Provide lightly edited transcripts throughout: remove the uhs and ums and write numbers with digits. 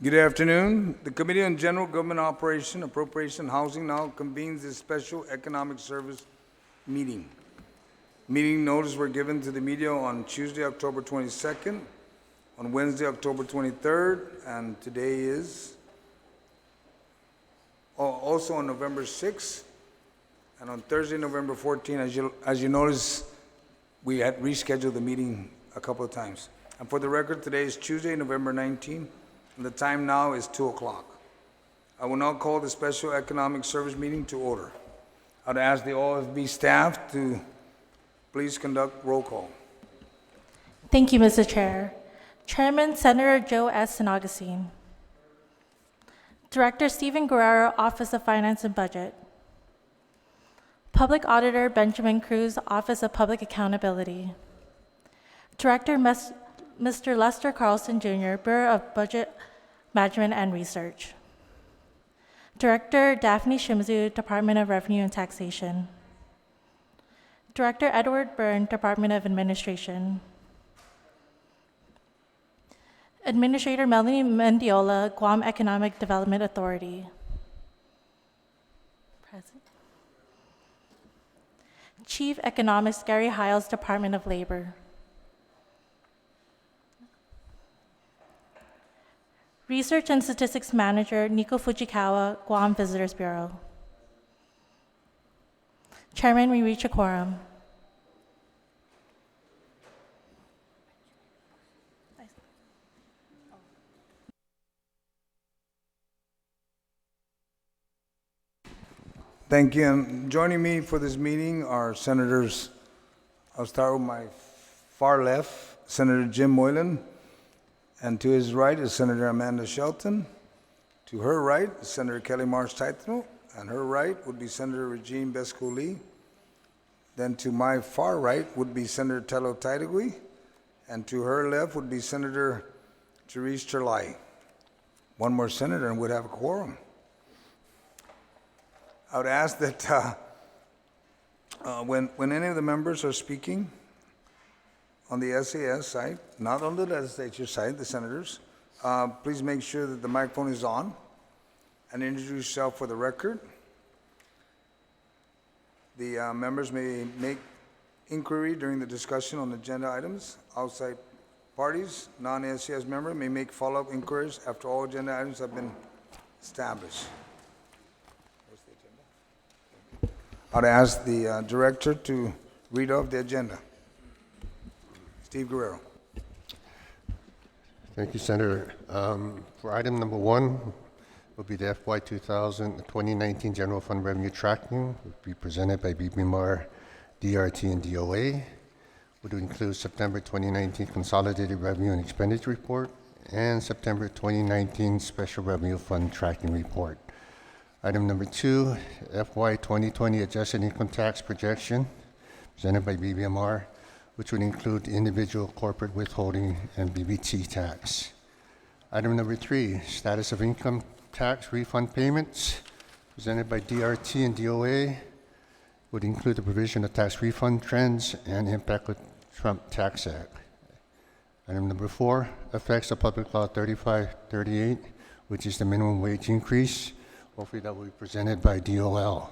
Good afternoon. The Committee on General Government Operation, Appropriation, Housing now convenes its special economic service meeting. Meeting notice were given to the media on Tuesday, October 22nd, on Wednesday, October 23rd, and today is also on November 6th, and on Thursday, November 14th. As you notice, we had rescheduled the meeting a couple of times. And for the record, today is Tuesday, November 19th. And the time now is 2 o'clock. I will now call the Special Economic Service meeting to order. I'd ask the OFB staff to please conduct roll call. Thank you, Mr. Chair. Chairman, Senator Joe S. and Agustin. Director Stephen Guerrero, Office of Finance and Budget. Public Auditor Benjamin Cruz, Office of Public Accountability. Director Mr. Lester Carlson, Jr., Bureau of Budget Management and Research. Director Daphne Shimzu, Department of Revenue and Taxation. Director Edward Byrne, Department of Administration. Administrator Melanie Mendiola, Guam Economic Development Authority. Present. Chief Economist Gary Hiles, Department of Labor. Research and Statistics Manager Nico Fujikawa, Guam Visitors Bureau. Chairman, we reach a quorum. Thank you. And joining me for this meeting are Senators, I'll start with my far left, Senator Jim Moylan, and to his right is Senator Amanda Shelton. To her right is Senator Kelly Marsh Taitano, and her right would be Senator Regine Besco Lee. Then to my far right would be Senator Tello Taitagui, and to her left would be Senator Therese Cherlai. One more senator and we'd have a quorum. I would ask that when any of the members are speaking on the SES side, not on the legislature side, the senators, please make sure that the microphone is on and introduce yourself for the record. The members may make inquiry during the discussion on agenda items. Outside parties, non-SES member may make follow-up inquiries after all agenda items have been established. I'd ask the director to read off the agenda. Steve Guerrero. Thank you, Senator. For item number 1, will be the FY 2019 General Fund Revenue Tracking. Will be presented by BBMR, DRT, and DOA. Would include September 2019 Consolidated Revenue and Expenditure Report and September 2019 Special Revenue Fund Tracking Report. Item number 2, FY 2020 Adjusted Income Tax Projection, presented by BBMR, which would include individual corporate withholding and BBT tax. Item number 3, Status of Income Tax Refund Payments, presented by DRT and DOA, would include the provision of tax refund trends and impact of Trump Tax Act. Item number 4, effects of Public Law 3538, which is the minimum wage increase. Hopefully that will be presented by DOL.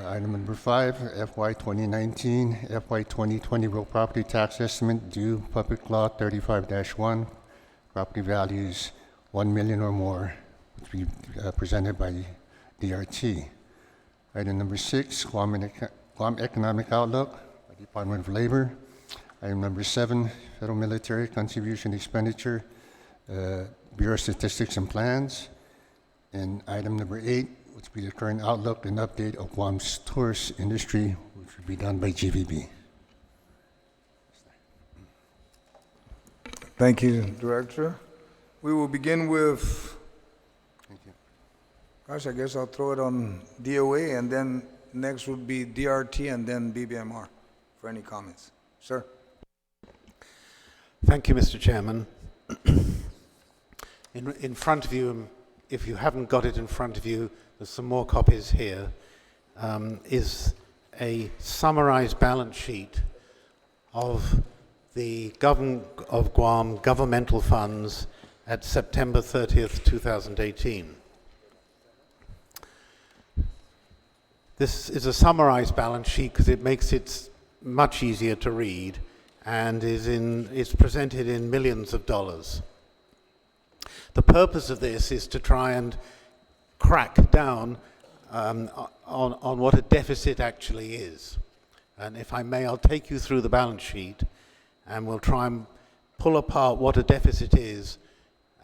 Item number 5, FY 2019, FY 2020 real property tax estimate due Public Law 35-1, property values 1 million or more, which will be presented by DRT. Item number 6, Guam Economic Outlook by Department of Labor. Item number 7, Federal Military Contribution Expenditure, Bureau of Statistics and Plans. And item number 8, which will be the current outlook and update of Guam's tourist industry, which will be done by GVB. Thank you, Director. We will begin with, Thank you. gosh, I guess I'll throw it on DOA, and then next would be DRT, and then BBMR for any comments. Sir. Thank you, Mr. Chairman. In front of you, if you haven't got it in front of you, there's some more copies here, is a summarized balance sheet of the government of Guam governmental funds at September 30th, 2018. This is a summarized balance sheet because it makes it much easier to read and is presented in millions of dollars. The purpose of this is to try and crack down on what a deficit actually is. And if I may, I'll take you through the balance sheet and we'll try and pull apart what a deficit is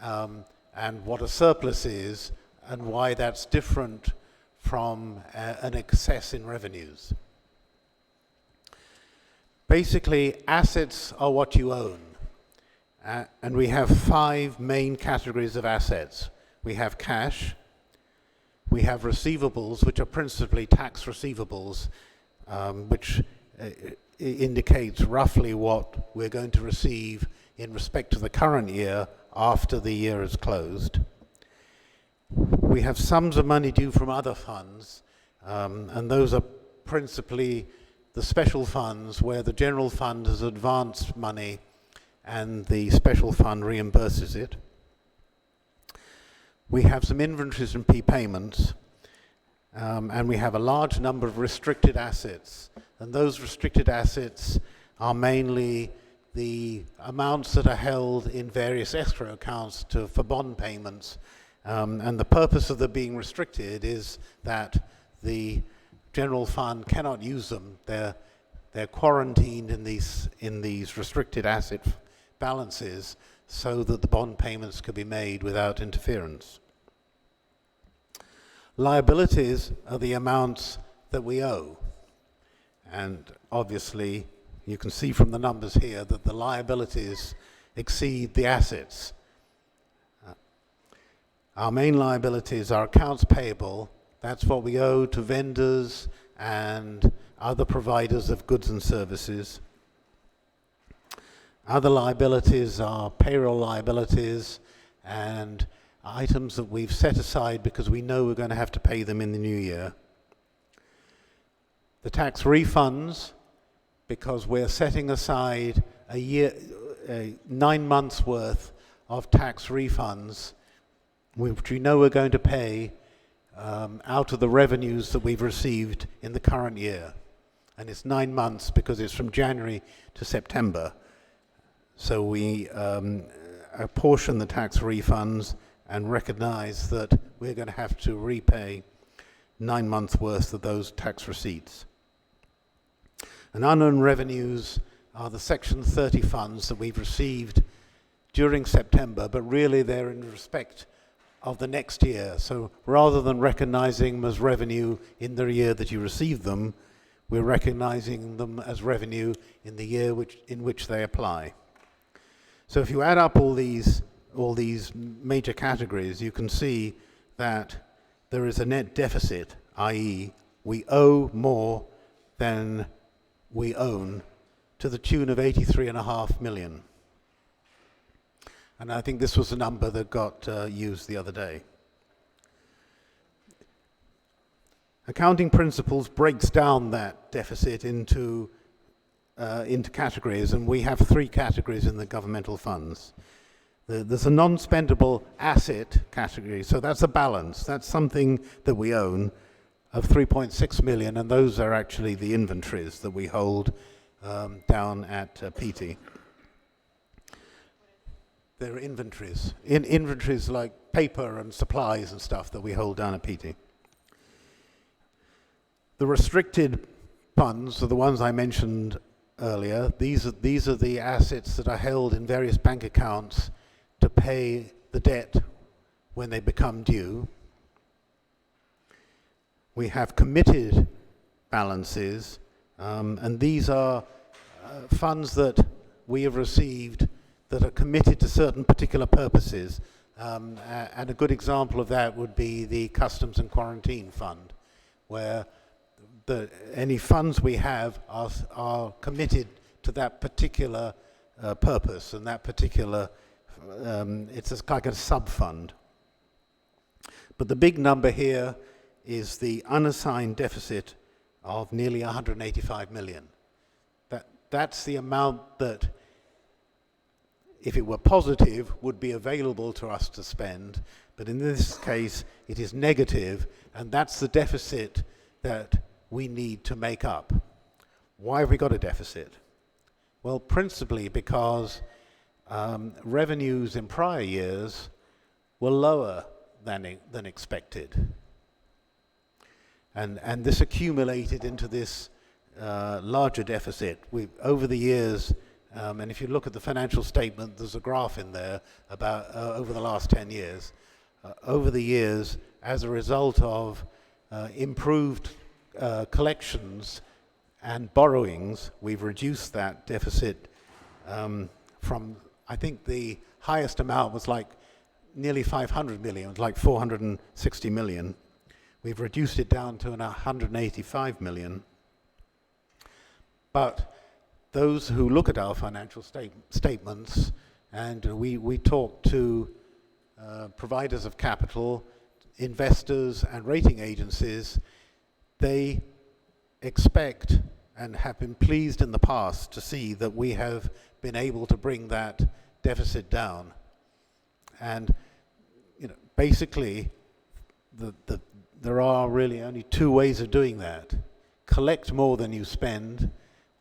and what a surplus is and why that's different from an excess in revenues. Basically, assets are what you own. And we have 5 main categories of assets. We have cash, we have receivables, which are principally tax receivables, which indicates roughly what we're going to receive in respect to the current year after the year is closed. We have sums of money due from other funds, and those are principally the special funds where the general fund has advanced money and the special fund reimburses it. We have some inventories and prepayments, and we have a large number of restricted assets. And those restricted assets are mainly the amounts that are held in various escrow accounts for bond payments. And the purpose of them being restricted is that the general fund cannot use them. They're quarantined in these restricted asset balances so that the bond payments could be made without interference. Liabilities are the amounts that we owe. And obviously, you can see from the numbers here that the liabilities exceed the assets. Our main liabilities are accounts payable. That's what we owe to vendors and other providers of goods and services. Other liabilities are payroll liabilities and items that we've set aside because we know we're going to have to pay them in the new year. The tax refunds, because we're setting aside 9 months worth of tax refunds, which we know we're going to pay out of the revenues that we've received in the current year. And it's 9 months because it's from January to September. So we apportion the tax refunds and recognize that we're going to have to repay 9 months worth of those tax receipts. And unearned revenues are the Section 30 funds that we've received during September, but really they're in respect of the next year. So rather than recognizing them as revenue in the year that you receive them, we're recognizing them as revenue in the year in which they apply. So if you add up all these major categories, you can see that there is a net deficit, i.e. we owe more than we own, to the tune of 83.5 million. And I think this was a number that got used the other day. Accounting principles breaks down that deficit into categories, and we have 3 categories in the governmental funds. There's a non-spendable asset category, so that's a balance. That's something that we own of 3.6 million, and those are actually the inventories that we hold down at PT. They're inventories. Inventories like paper and supplies and stuff that we hold down at PT. The restricted funds are the ones I mentioned earlier. These are the assets that are held in various bank accounts to pay the debt when they become due. We have committed balances, and these are funds that we have received that are committed to certain particular purposes. And a good example of that would be the Customs and Quarantine Fund, where any funds we have are committed to that particular purpose, and that particular, it's like a sub-fund. But the big number here is the unassigned deficit of nearly 185 million. That's the amount that if it were positive, would be available to us to spend. But in this case, it is negative, and that's the deficit that we need to make up. Why have we got a deficit? Well, principally because revenues in prior years were lower than expected. And this accumulated into this larger deficit. Over the years, and if you look at the financial statement, there's a graph in there about over the last 10 years. Over the years, as a result of improved collections and borrowings, we've reduced that deficit from, I think the highest amount was like nearly 500 million, it was like 460 million. We've reduced it down to 185 million. But those who look at our financial statements, and we talk to providers of capital, investors and rating agencies, they expect and have been pleased in the past to see that we have been able to bring that deficit down. And basically, there are really only two ways of doing that: collect more than you spend,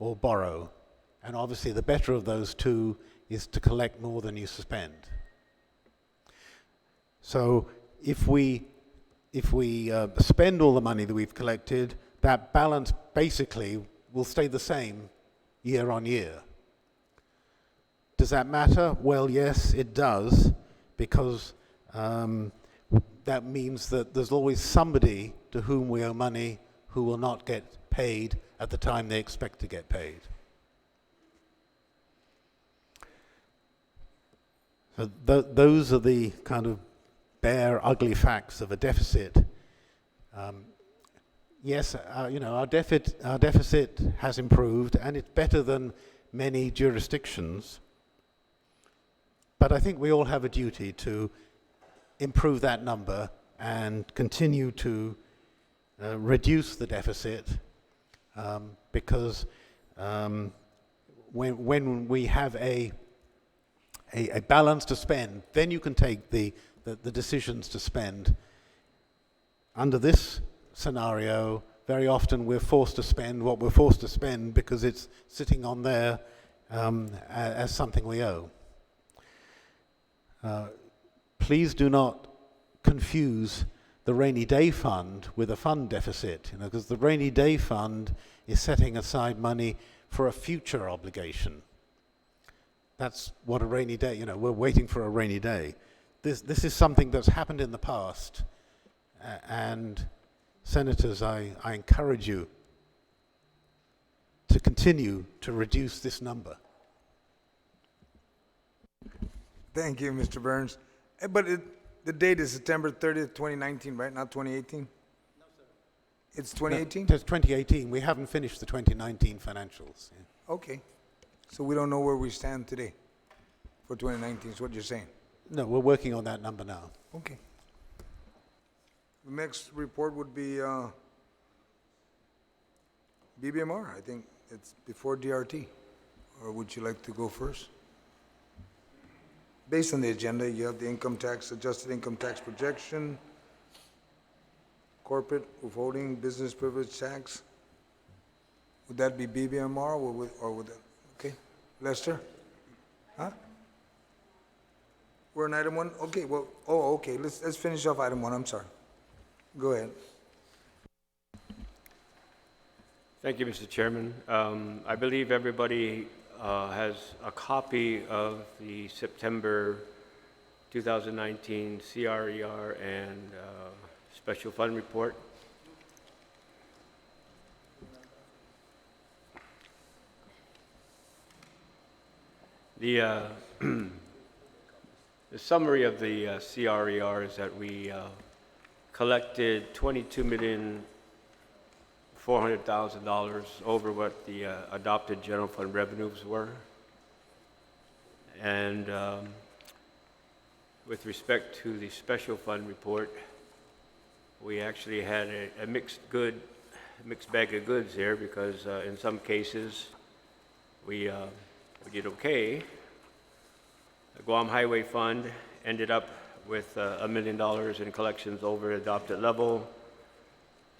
or borrow. And obviously, the better of those two is to collect more than you spend. So, if we spend all the money that we've collected, that balance basically will stay the same year on year. Does that matter? Well, yes, it does, because that means that there's always somebody to whom we owe money who will not get paid at the time they expect to get paid. So those are the kind of bare, ugly facts of a deficit. Yes, our deficit has improved, and it's better than many jurisdictions. But I think we all have a duty to improve that number and continue to reduce the deficit, because when we have a balance to spend, then you can take the decisions to spend. Under this scenario, very often we're forced to spend what we're forced to spend because it's sitting on there as something we owe. Please do not confuse the rainy day fund with a fund deficit, because the rainy day fund is setting aside money for a future obligation. That's what a rainy day, we're waiting for a rainy day. This is something that's happened in the past, and Senators, I encourage you to continue to reduce this number. Thank you, Mr. Burns. But the date is September 30th, 2019, right? Not 2018? No, sir. It's 2018? No, it's 2018. We haven't finished the 2019 financials. Yeah. Okay. So we don't know where we stand today for 2019 is what you're saying? No, we're working on that number now. Okay. The next report would be BBMR. I think it's before DRT. Or would you like to go first? Based on the agenda, you have the income tax, adjusted income tax projection, corporate withholding, business privilege tax. Would that be BBMR or would that? Okay. Lester? Huh? We're on item one? Okay, well, okay. Let's finish off item one. I'm sorry. Go ahead. Thank you, Mr. Chairman. I believe everybody has a copy of the September 2019 CRER and Special Fund Report. The summary of the CRER is that we collected $22,400,000 over what the adopted general fund revenues were. And with respect to the special fund report, we actually had a mixed bag of goods here, because in some cases we did okay, The Guam Highway Fund ended up with $1 million in collections over adopted level.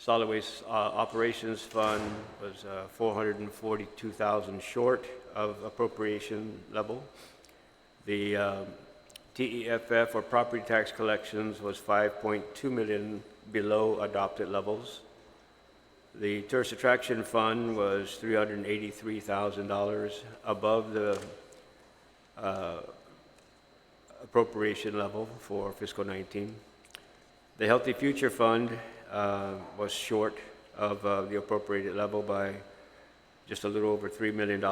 Solid Waste Operations Fund was 442,000 short of appropriation level. The TEFF, or property tax collections, was 5.2 million below adopted levels. The Tourist Attraction Fund was $383,000 above the appropriation level for fiscal 19. The Healthy Future Fund was short of the appropriated level by just a little over $3 million.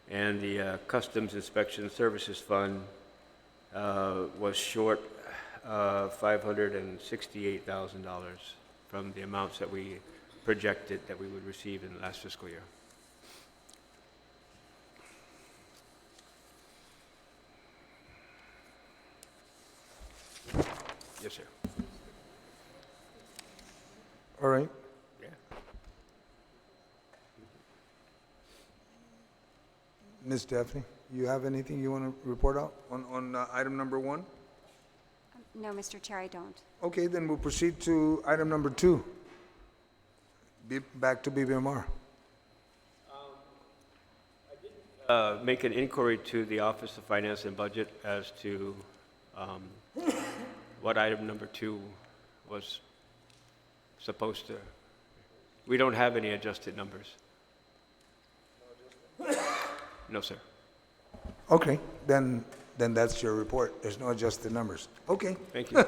And the Customs Inspection Services Fund was short $568,000 from the amounts that we projected that we would receive in the last fiscal year. Yes, sir. All right. Yeah. Ms. Daphne, you have anything you want to report out on item number 1? No, Mr. Chair, I don't. Okay, then we'll proceed to item number 2. Back to BBMR. Make an inquiry to the Office of Finance and Budget as to what item number 2 was supposed to. We don't have any adjusted numbers. No, sir. Okay, then that's your report. There's no adjusted numbers. Okay. Thank you.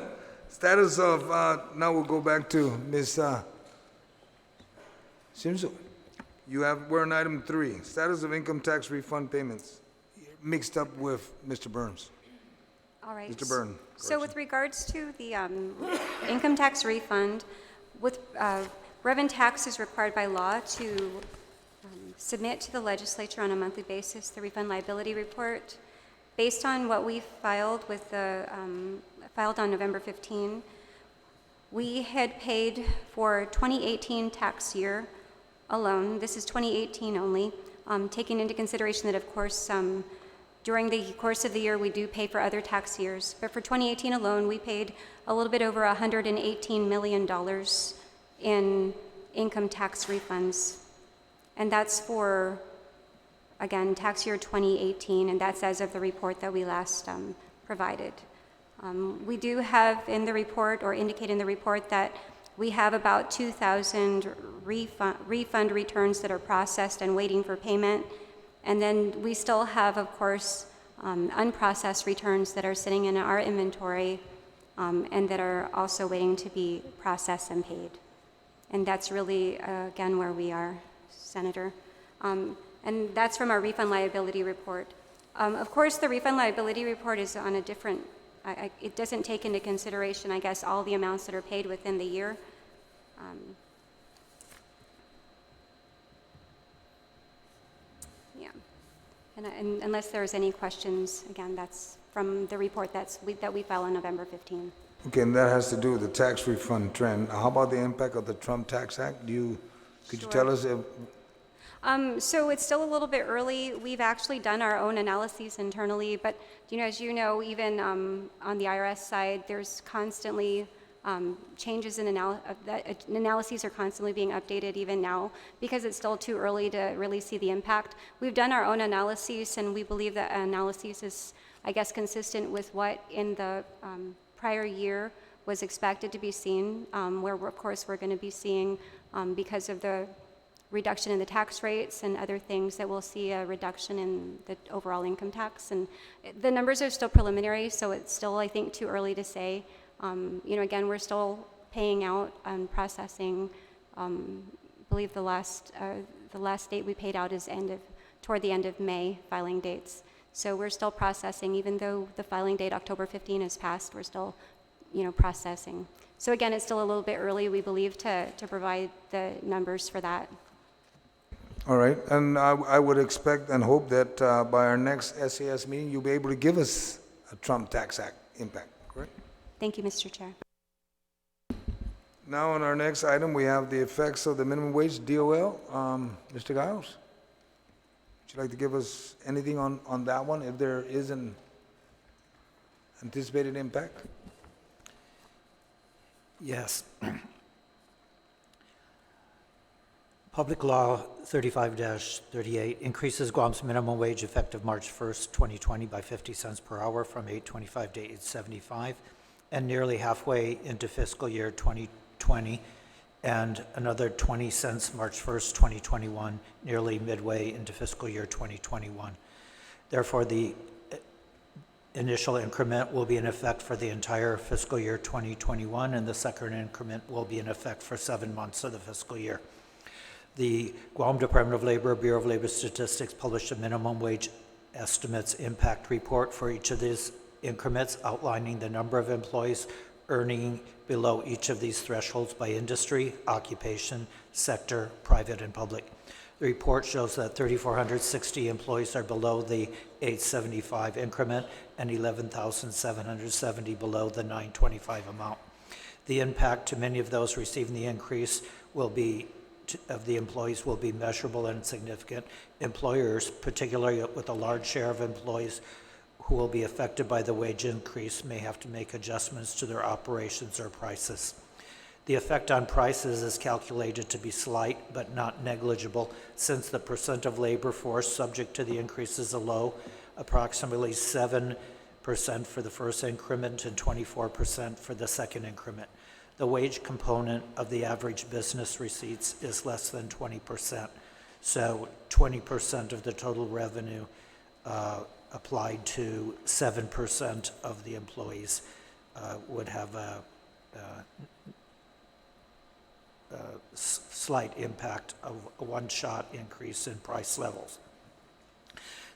Status of, now we'll go back to Ms. Simzo. We're on item 3, status of income tax refund payments, mixed up with Mr. Burns. All right. Mr. Byrne. So with regards to the income tax refund, with Revenue Tax is required by law to submit to the legislature on a monthly basis the refund liability report. Based on what we filed with the filed on November 15, we had paid for 2018 tax year alone. This is 2018 only, taking into consideration that, of course, during the course of the year we do pay for other tax years. But for 2018 alone, we paid a little bit over $118 million in income tax refunds. And that's for, again, tax year 2018, and that's as of the report that we last provided. We do have in the report, or indicate in the report, that we have about 2,000 refund returns that are processed and waiting for payment. And then we still have, of course, unprocessed returns that are sitting in our inventory and that are also waiting to be processed and paid. And that's really, again, where we are, Senator. And that's from our refund liability report. Of course, the refund liability report is on a different, it doesn't take into consideration, I guess, all the amounts that are paid within the year. Yeah. And unless there's any questions, again, that's from the report that we filed on November 15. Okay, and that has to do with the tax refund trend. How about the impact of the Trump Tax Act? Could you tell us if... So it's still a little bit early. We've actually done our own analyses internally, but as you know, even on the IRS side, there's constantly changes in analyses are constantly being updated even now because it's still too early to really see the impact. We've done our own analyses, and we believe that analysis is, I guess, consistent with what in the prior year was expected to be seen, where of course we're going to be seeing, because of the reduction in the tax rates and other things, that we'll see a reduction in the overall income tax. And the numbers are still preliminary, so it's still, I think, too early to say. Again, we're still paying out and processing. I believe the last date we paid out is toward the end of May filing dates. So we're still processing, even though the filing date, October 15, has passed, we're still, processing. So again, it's still a little bit early, we believe, to provide the numbers for that. All right, and I would expect and hope that by our next SES meeting, you'll be able to give us a Trump Tax Act impact, correct? Thank you, Mr. Chair. Now on our next item, we have the effects of the minimum wage, DOL. Mr. Giles, would you like to give us anything on that one, if there isn't? Anticipated impact? Yes. Public Law 35-38 increases Guam's minimum wage effective March 1st, 2020 by 50 cents per hour from $8.25 to $8.75, and nearly halfway into fiscal year 2020, and another 20 cents March 1st, 2021, nearly midway into fiscal year 2021. Therefore, the initial increment will be in effect for the entire fiscal year 2021, and the second increment will be in effect for 7 months of the fiscal year. The Guam Department of Labor, Bureau of Labor Statistics published a minimum wage estimates impact report for each of these increments, outlining the number of employees earning below each of these thresholds by industry, occupation, sector, private, and public. The report shows that 3,460 employees are below the 875 increment and 11,770 below the 925 amount. The impact to many of those receiving the increase of the employees will be measurable and significant. Employers, particularly with a large share of employees who will be affected by the wage increase, may have to make adjustments to their operations or prices. The effect on prices is calculated to be slight but not negligible, since the percent of labor force subject to the increase is low, approximately 7% for the first increment and 24% for the second increment. The wage component of the average business receipts is less than 20%. So 20% of the total revenue applied to 7% of the employees would have a slight impact of a one-shot increase in price levels.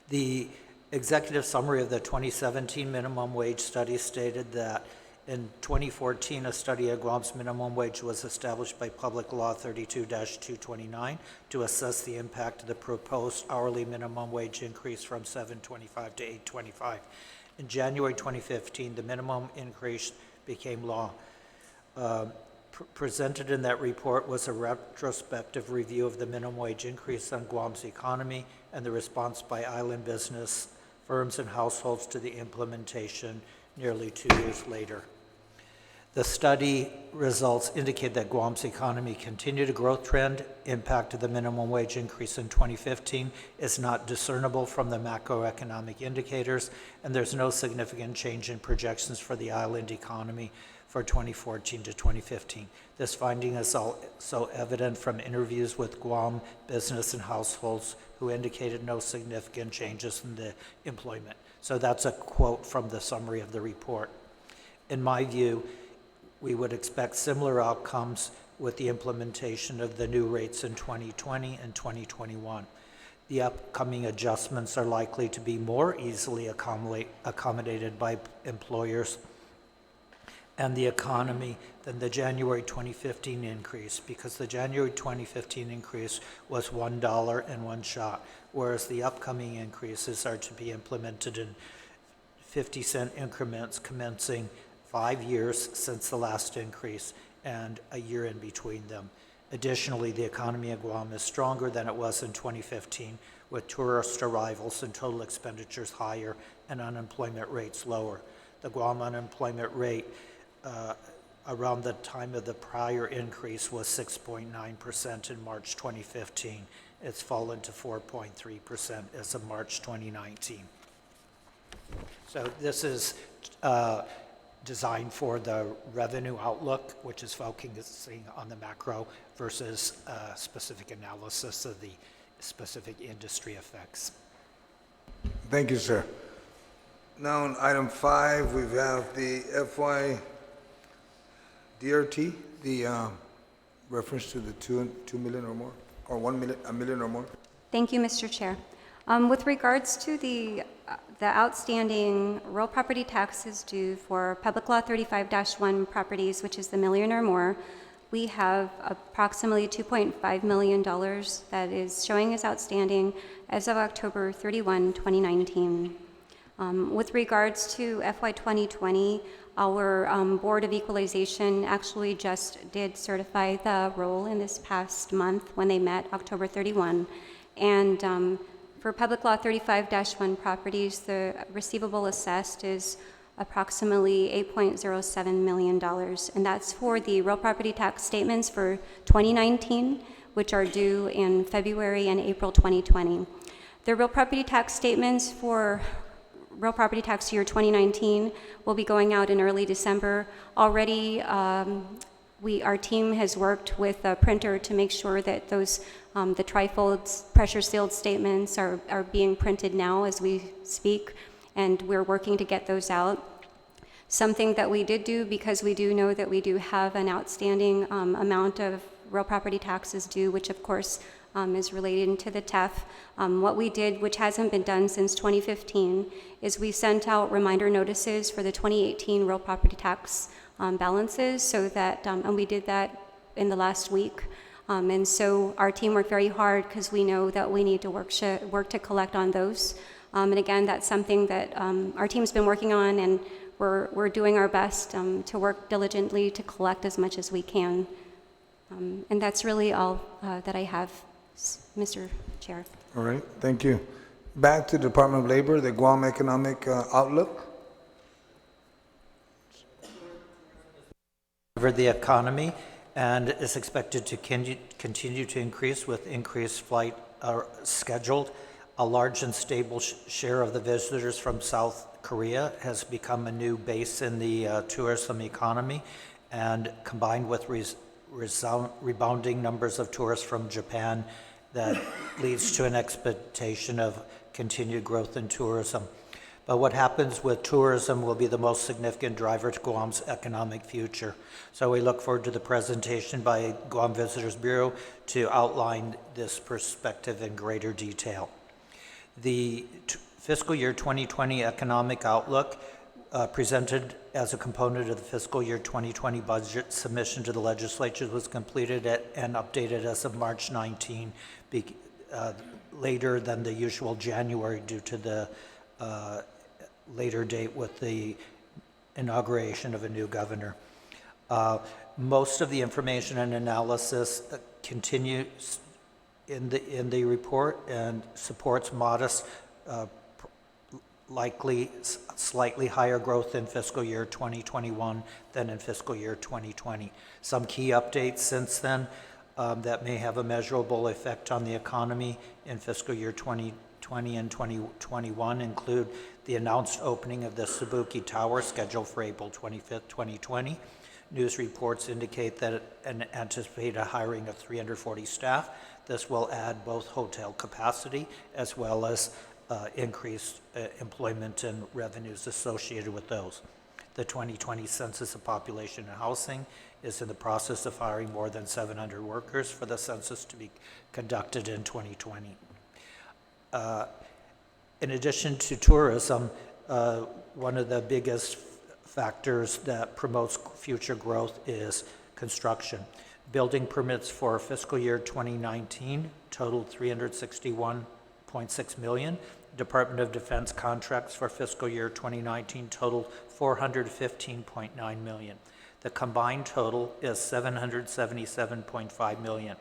The executive summary of the 2017 minimum wage study stated that in 2014, a study of Guam's minimum wage was established by Public Law 32-229 to assess the impact of the proposed hourly minimum wage increase from $7.25 to $8.25. In January 2015, the minimum increase became law. Presented in that report was a retrospective review of the minimum wage increase on Guam's economy and the response by island business, firms, and households to the implementation nearly 2 years later. The study results indicate that Guam's economy continued a growth trend. Impact of the minimum wage increase in 2015 is not discernible from the macroeconomic indicators, and there's no significant change in projections for the island economy for 2014 to 2015. This finding is also evident from interviews with Guam business and households who indicated no significant changes in the employment. So that's a quote from the summary of the report. In my view, we would expect similar outcomes with the implementation of the new rates in 2020 and 2021. The upcoming adjustments are likely to be more easily accommodated by employers and the economy than the January 2015 increase, because the January 2015 increase was $1 in one shot, whereas the upcoming increases are to be implemented in 50-cent increments commencing 5 years since the last increase and a year in between them. Additionally, the economy of Guam is stronger than it was in 2015, with tourist arrivals and total expenditures higher and unemployment rates lower. The Guam unemployment rate around the time of the prior increase was 6.9% in March 2015. It's fallen to 4.3% as of March 2019. So this is designed for the revenue outlook, which is focusing on the macro versus specific analysis of the specific industry effects. Thank you, sir. Now, on item 5, we have the FY DRT, the reference to the 2 million or more, or 1 million, a million or more. Thank you, Mr. Chair. With regards to the outstanding real property taxes due for Public Law 35-1 properties, which is the million or more, we have approximately $2.5 million that is showing as outstanding as of October 31, 2019. With regards to FY 2020, our Board of Equalization actually just did certify the roll in this past month when they met October 31. And for Public Law 35-1 properties, the receivable assessed is approximately $8.07 million. And that's for the real property tax statements for 2019, which are due in February and April 2020. The real property tax statements for real property tax year 2019 will be going out in early December. Already, our team has worked with a printer to make sure that those the trifold pressure sealed statements are being printed now as we speak, and we're working to get those out. Something that we did do, because we do know that we do have an outstanding amount of real property taxes due, which of course is related to the TEF. What we did, which hasn't been done since 2015, is we sent out reminder notices for the 2018 real property tax balances, so that, and we did that in the last week. And so our team worked very hard because we know that we need to work to collect on those. And again, that's something that our team's been working on, and we're doing our best to work diligently to collect as much as we can. And that's really all that I have, Mr. Chair. All right, thank you. Back to Department of Labor, the Guam Economic Outlook. Over the economy, and is expected to continue to increase with increased flight scheduled. A large and stable share of the visitors from South Korea has become a new base in the tourism economy, and combined with rebounding numbers of tourists from Japan, that leads to an expectation of continued growth in tourism. But what happens with tourism will be the most significant driver to Guam's economic future. So we look forward to the presentation by Guam Visitors Bureau to outline this perspective in greater detail. The fiscal year 2020 economic outlook presented as a component of the fiscal year 2020 budget submission to the legislature was completed and updated as of March 19, later than the usual January due to the later date with the inauguration of a new governor. Most of the information and analysis continues in the report and supports modest, likely slightly higher growth in fiscal year 2021 than in fiscal year 2020. Some key updates since then that may have a measurable effect on the economy in fiscal year 2020 and 2021 include the announced opening of the Sabuki Tower scheduled for April 25th, 2020. News reports indicate that an anticipated hiring of 340 staff. This will add both hotel capacity as well as increased employment and revenues associated with those. The 2020 Census of Population and Housing is in the process of hiring more than 700 workers for the census to be conducted in 2020. In addition to tourism, one of the biggest factors that promotes future growth is construction. Building permits for fiscal year 2019 totaled $361.6 million. Department of Defense contracts for fiscal year 2019 totaled $415.9 million. The combined total is $777.5 million.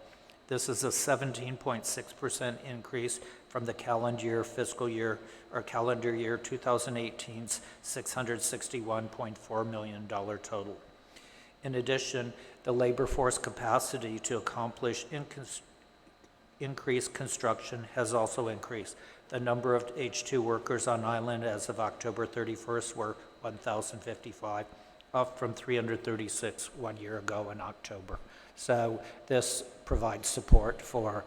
This is a 17.6% increase from the calendar year 2018's $661.4 million total. In addition, the labor force capacity to accomplish increased construction has also increased. The number of H2 workers on island as of October 31st were 1,055, up from 336 1 year ago in October. So this provides support for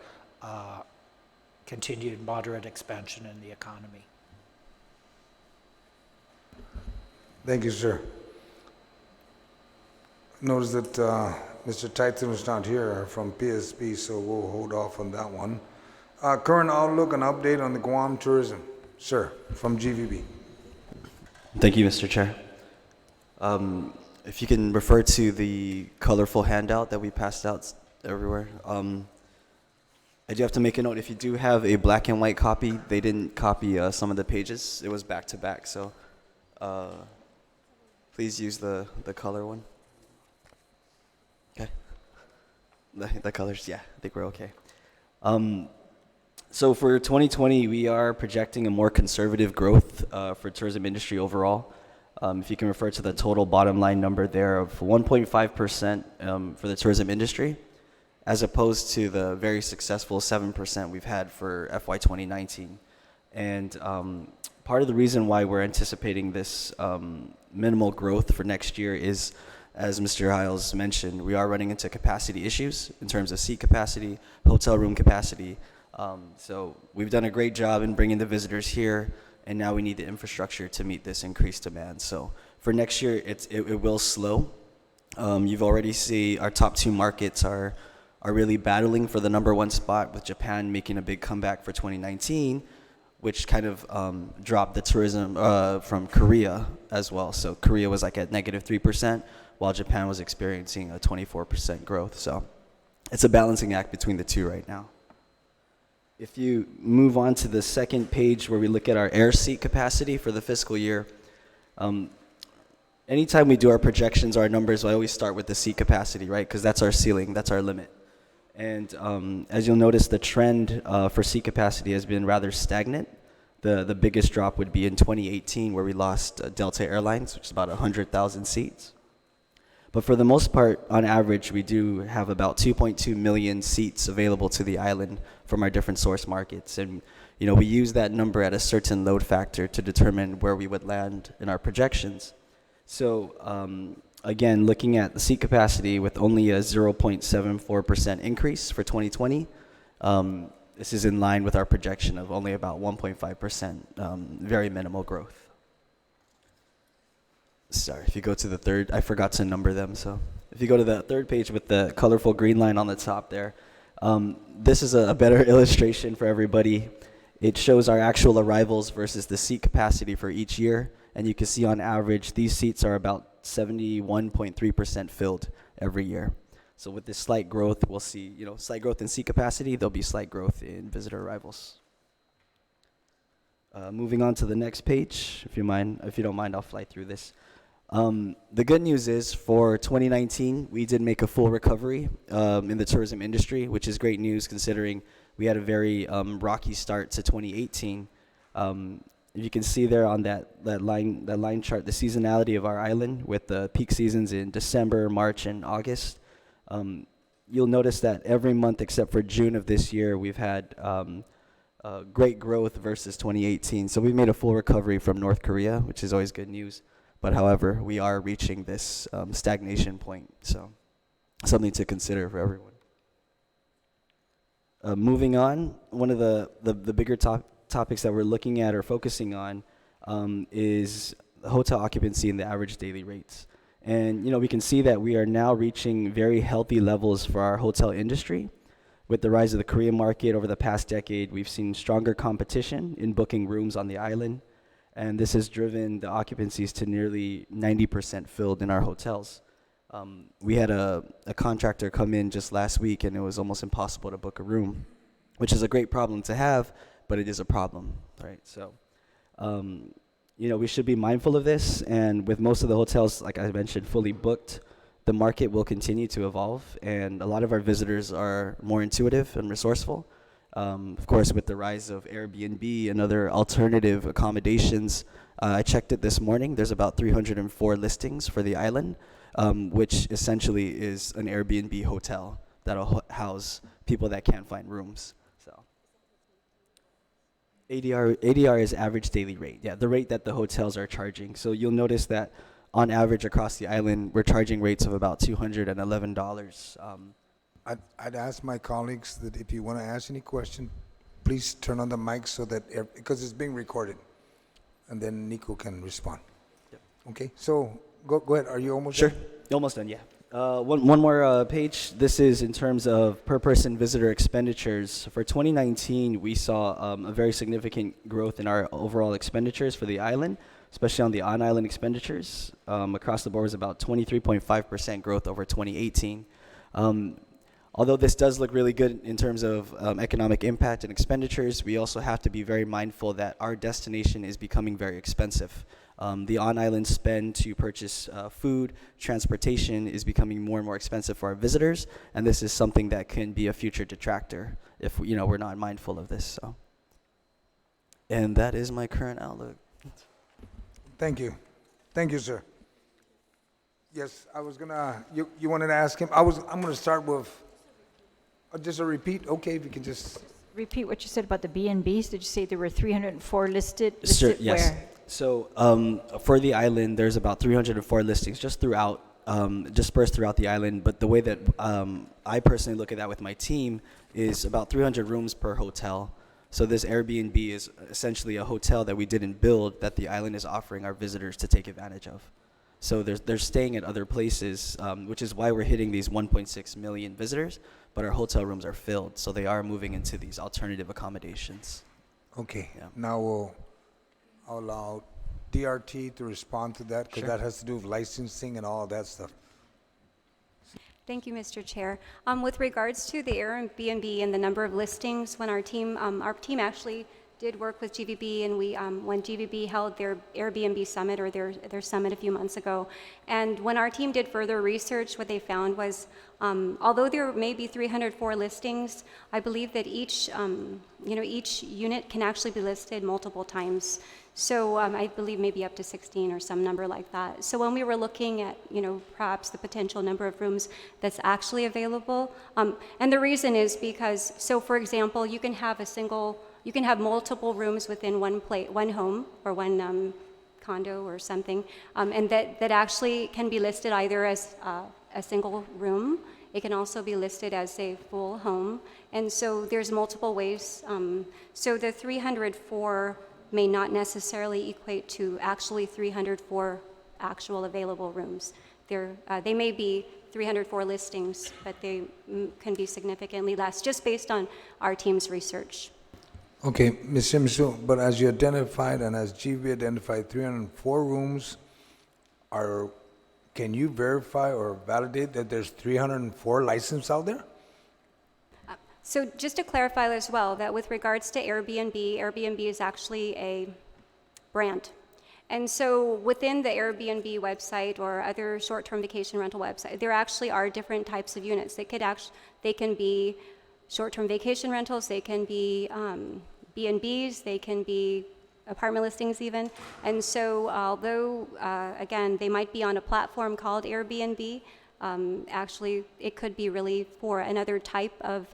continued moderate expansion in the economy. Thank you, sir. Notice that Mr. Titan was not here from PSB, so we'll hold off on that one. Current outlook and update on the Guam tourism. Sir, from GVB. Thank you, Mr. Chair. If you can refer to the colorful handout that we passed out everywhere. I do have to make a note, if you do have a black and white copy, they didn't copy some of the pages. It was back to back, so please use the color one. Okay. The colors, yeah, I think we're okay. So for 2020, we are projecting a more conservative growth for tourism industry overall. If you can refer to the total bottom line number there of 1.5% for the tourism industry, as opposed to the very successful 7% we've had for FY 2019. And part of the reason why we're anticipating this minimal growth for next year is, as Mr. Hiles mentioned, we are running into capacity issues in terms of seat capacity, hotel room capacity. So we've done a great job in bringing the visitors here, and now we need the infrastructure to meet this increased demand. So for next year, it will slow. You've already see our top two markets are really battling for the #1 spot, with Japan making a big comeback for 2019, which kind of dropped the tourism from Korea as well. So Korea was like at -3%, while Japan was experiencing a 24% growth. So it's a balancing act between the two right now. If you move on to the second page where we look at our air seat capacity for the fiscal year, anytime we do our projections, our numbers, I always start with the seat capacity, right? Because that's our ceiling, that's our limit. And as you'll notice, the trend for seat capacity has been rather stagnant. The biggest drop would be in 2018, where we lost Delta Airlines, which is about 100,000 seats. But for the most part, on average, we do have about 2.2 million seats available to the island from our different source markets. And we use that number at a certain load factor to determine where we would land in our projections. So again, looking at the seat capacity with only a 0.74% increase for 2020, this is in line with our projection of only about 1.5%, very minimal growth. Sorry, if you go to the third, I forgot to number them, so if you go to the third page with the colorful green line on the top there, this is a better illustration for everybody. It shows our actual arrivals versus the seat capacity for each year, and you can see on average these seats are about 71.3% filled every year. So with this slight growth, we'll see slight growth in seat capacity, there'll be slight growth in visitor arrivals. Moving on to the next page, if you don't mind, I'll fly through this. The good news is for 2019, we did make a full recovery in the tourism industry, which is great news considering we had a very rocky start to 2018. You can see there on that line chart the seasonality of our island with the peak seasons in December, March, and August. You'll notice that every month except for June of this year, we've had great growth versus 2018. So we've made a full recovery from North Korea, which is always good news. But however, we are reaching this stagnation point, so something to consider for everyone. Moving on, one of the bigger topics that we're looking at or focusing on is hotel occupancy and the average daily rates. And we can see that we are now reaching very healthy levels for our hotel industry. With the rise of the Korean market over the past decade, we've seen stronger competition in booking rooms on the island. And this has driven the occupancies to nearly 90% filled in our hotels. We had a contractor come in just last week, and it was almost impossible to book a room, which is a great problem to have, but it is a problem, right? So, we should be mindful of this. And with most of the hotels, like I mentioned, fully booked, the market will continue to evolve, and a lot of our visitors are more intuitive and resourceful. Of course, with the rise of Airbnb and other alternative accommodations, I checked it this morning. There's about 304 listings for the island, which essentially is an Airbnb hotel that'll house people that can't find rooms. So, ADR is average daily rate. Yeah, the rate that the hotels are charging. So you'll notice that on average across the island, we're charging rates of about $211. I'd ask my colleagues that if you want to ask any question, please turn on the mic so that, because it's being recorded, and then Nico can respond. Yep. Okay, so go ahead. Are you almost Sure. done? Almost done, yeah. One more page. This is in terms of per person visitor expenditures. For 2019, we saw a very significant growth in our overall expenditures for the island, especially on the on-island expenditures. Across the board was about 23.5% growth over 2018. Although this does look really good in terms of economic impact and expenditures, we also have to be very mindful that our destination is becoming very expensive. The on-island spend to purchase food, transportation is becoming more and more expensive for our visitors, and this is something that can be a future detractor if we're not mindful of this. So, and that is my current outlook. Thank you. Thank you, sir. Yes, I was gonna, you wanted to ask him? I'm gonna start with, just a repeat, okay, if you can just, Repeat what you said about the B&Bs. Did you say there were 304 listed? Sir, Listed yes. where? So for the island, there's about 304 listings just throughout, dispersed throughout the island. But the way that I personally look at that with my team is about 300 rooms per hotel. So this Airbnb is essentially a hotel that we didn't build that the island is offering our visitors to take advantage of. So they're staying at other places, which is why we're hitting these 1.6 million visitors, but our hotel rooms are filled. So they are moving into these alternative accommodations. okay. Yeah. Now I'll allow DRT to respond to that, because Sure. that has to do with licensing and all of that stuff. Thank you, Mr. Chair. With regards to the Airbnb and the number of listings, when our team actually did work with GVB, and we, when GVB held their Airbnb summit, or their summit a few months ago, and when our team did further research, what they found was, although there may be 304 listings, I believe that each unit can actually be listed multiple times. So I believe maybe up to 16 or some number like that. So when we were looking at, perhaps the potential number of rooms that's actually available, and the reason is because, so for example, you can have multiple rooms within one home or one condo or something, and that actually can be listed either as a single room. It can also be listed as a full home, and so there's multiple ways. So the 304 may not necessarily equate to actually 304 actual available rooms. They may be 304 listings, but they can be significantly less, just based on our team's research. Okay, Ms. Shimizu, but as you identified and as GV identified 304 rooms, can you verify or validate that there's 304 licenses out there? So just to clarify as well, that with regards to Airbnb is actually a brand. And so within the Airbnb website or other short-term vacation rental website, there actually are different types of units. They can be short-term vacation rentals, they can be B&Bs, they can be apartment listings even. And so although, again, they might be on a platform called Airbnb, actually it could be really for another type of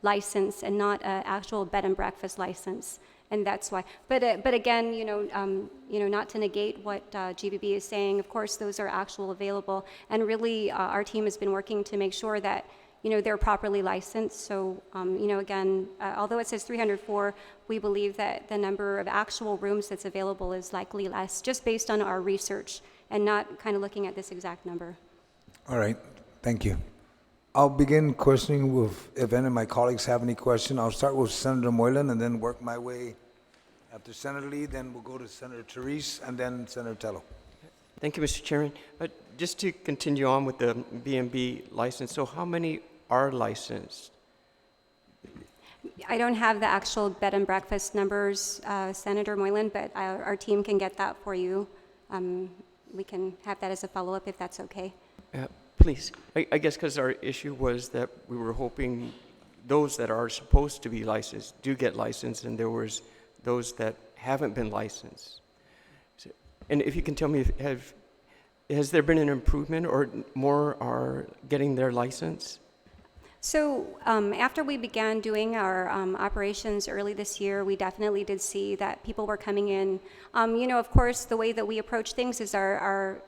license and not an actual bed and breakfast license. And that's why. But again, not to negate what GVB is saying, of course, those are actual available. And really, our team has been working to make sure that, they're properly licensed. So, again, although it says 304, we believe that the number of actual rooms that's available is likely less, just based on our research and not kind of looking at this exact number. All right, thank you. I'll begin questioning with, if any of my colleagues have any question. I'll start with Senator Moylan and then work my way after Senator Lee, then we'll go to Senator Therese and then Senator Tello. Thank you, Mr. Chairman. But just to continue on with the B&B license, so how many are licensed? I don't have the actual bed and breakfast numbers, Senator Moylan, but our team can get that for you. We can have that as a follow-up if that's okay. Please. I guess because our issue was that we were hoping those that are supposed to be licensed do get licensed, and there was those that haven't been licensed. And if you can tell me, has there been an improvement or more are getting their license? So after we began doing our operations early this year, we definitely did see that people were coming in. Of course, the way that we approach things is our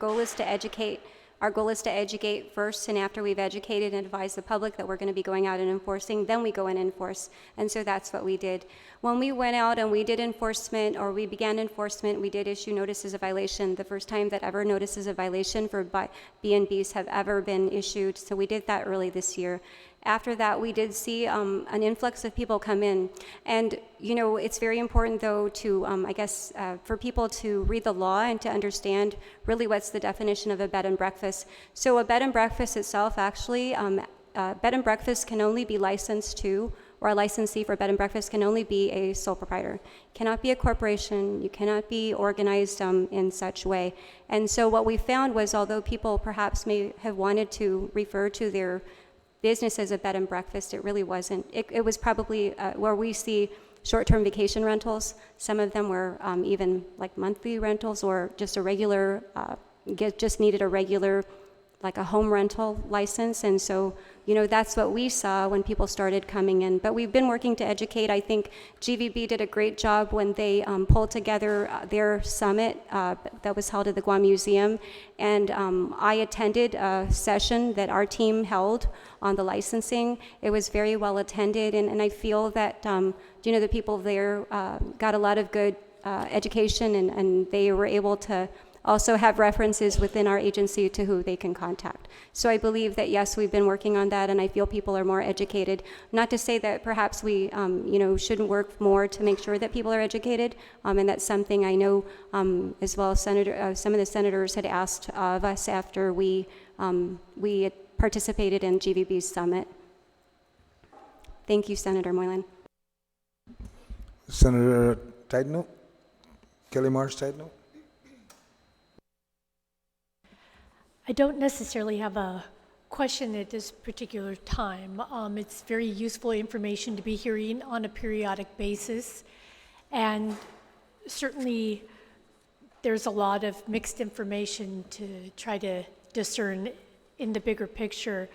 goal is to educate. Our goal is to educate first, and after we've educated and advised the public that we're going to be going out and enforcing, then we go and enforce. And so that's what we did. When we went out and we did enforcement, or we began enforcement, we did issue notices of violation, the first time that ever notices of violation for B&Bs have ever been issued. So we did that early this year. After that, we did see an influx of people come in. And, it's very important, though, to, for people to read the law and to understand really what's the definition of a bed and breakfast. So a bed and breakfast itself, actually, bed and breakfast can only be licensed to, or a licensee for bed and breakfast can only be a sole proprietor. Cannot be a corporation. You cannot be organized in such way. And so what we found was, although people perhaps may have wanted to refer to their business as a bed and breakfast, it really wasn't. It was probably where we see short-term vacation rentals. Some of them were even like monthly rentals or just a regular, just needed a regular, like a home rental license. And so, that's what we saw when people started coming in. But we've been working to educate. I think GVB did a great job when they pulled together their summit that was held at the Guam Museum. And I attended a session that our team held on the licensing. It was very well attended, and I feel that, the people there got a lot of good education, and they were able to also have references within our agency to who they can contact. So I believe that, yes, we've been working on that, and I feel people are more educated. Not to say that perhaps we, shouldn't work more to make sure that people are educated, and that's something I know as well. Some of the senators had asked of us after we had participated in GVB's summit. Thank you, Senator Moylan. Senator Tideno? Kelly Marsh Tideno? I don't necessarily have a question at this particular time. It's very useful information to be hearing on a periodic basis. And certainly there's a lot of mixed information to try to discern in the bigger picture.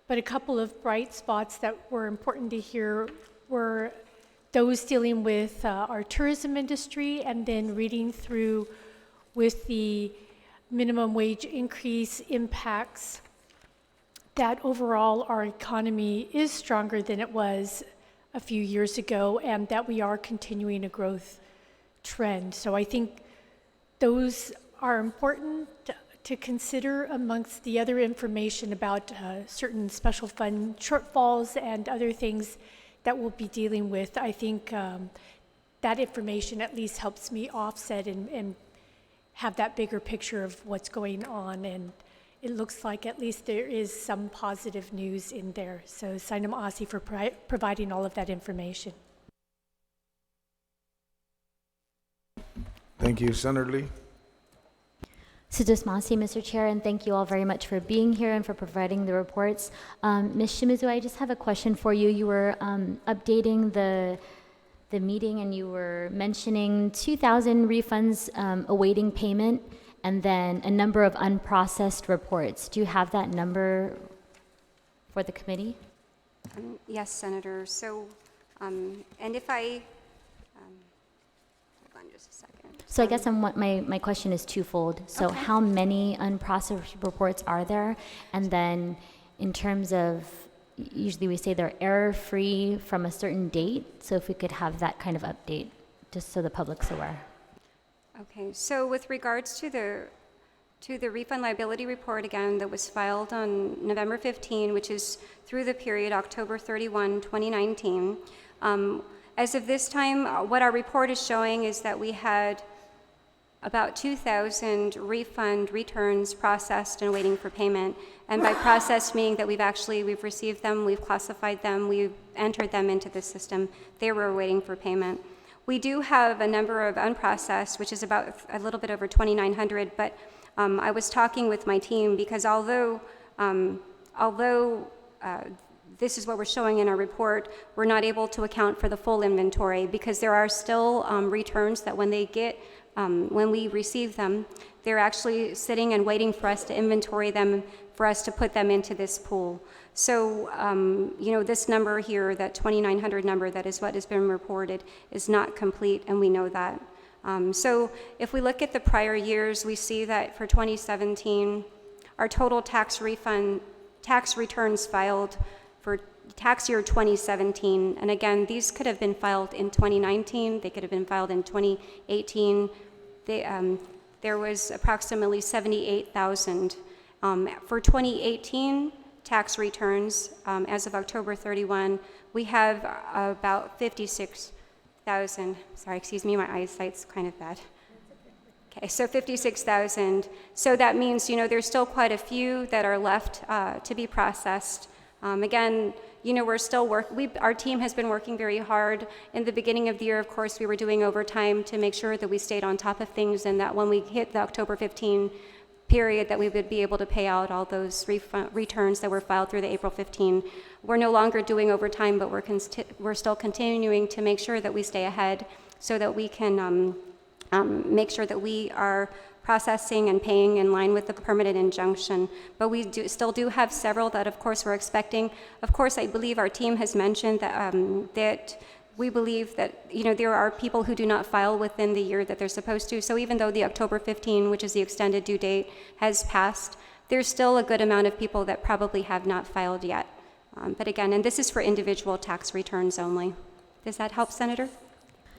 But a couple of bright spots that were important to hear were those dealing with our tourism industry, and then reading through with the minimum wage increase impacts, that overall our economy is stronger than it was a few years ago, and that we are continuing a growth trend. So I think those are important to consider amongst the other information about certain special fund shortfalls and other things that we'll be dealing with. I think that information at least helps me offset and have that bigger picture of what's going on, and it looks like at least there is some positive news in there. So Sainam Asi for providing all of that information. Thank you. Senator Lee? Sujus Masi, Mr. Chair, and thank you all very much for being here and for providing the reports. Ms. Shimizu, I just have a question for you. You were updating the meeting, and you were mentioning 2,000 refunds awaiting payment, and then a number of unprocessed reports. Do you have that number for the committee? Yes, Senator. So, and if I, hold on just a second. So I guess my question is twofold. So Okay. How many unprocessed reports are there? And then in terms of, usually we say they're error-free from a certain date, so if we could have that kind of update, just so the public's aware. Okay, so with regards to the refund liability report, again, that was filed on November 15, which is through the period October 31, 2019, as of this time, what our report is showing is that we had about 2,000 refund returns processed and waiting for payment. And by processed, meaning that we've received them, we've classified them, we've entered them into the system. They were waiting for payment. We do have a number of unprocessed, which is about a little bit over 2,900, but I was talking with my team because although this is what we're showing in our report, we're not able to account for the full inventory because there are still returns that when we receive them, they're actually sitting and waiting for us to inventory them, for us to put them into this pool. So, this number here, that 2,900 number, that is what has been reported, is not complete, and we know that. So if we look at the prior years, we see that for 2017, our total tax returns filed for tax year 2017, and again, these could have been filed in 2019, they could have been filed in 2018. There was approximately 78,000. For 2018 tax returns, as of October 31, we have about 56,000. Sorry, excuse me, my eyesight's kind of bad. Okay, so 56,000. So that means, there's still quite a few that are left to be processed. Again, we're still our team has been working very hard. In the beginning of the year, of course, we were doing overtime to make sure that we stayed on top of things, and that when we hit the October 15 period that we would be able to pay out all those returns that were filed through the April 15. We're no longer doing overtime, but we're still continuing to make sure that we stay ahead so that we can make sure that we are processing and paying in line with the permanent injunction. But we still do have several that, of course, we're expecting. Of course, I believe our team has mentioned that, that we believe that, there are people who do not file within the year that they're supposed to. So even though the October 15, which is the extended due date, has passed, there's still a good amount of people that probably have not filed yet. But again, and this is for individual tax returns only. Does that help, Senator?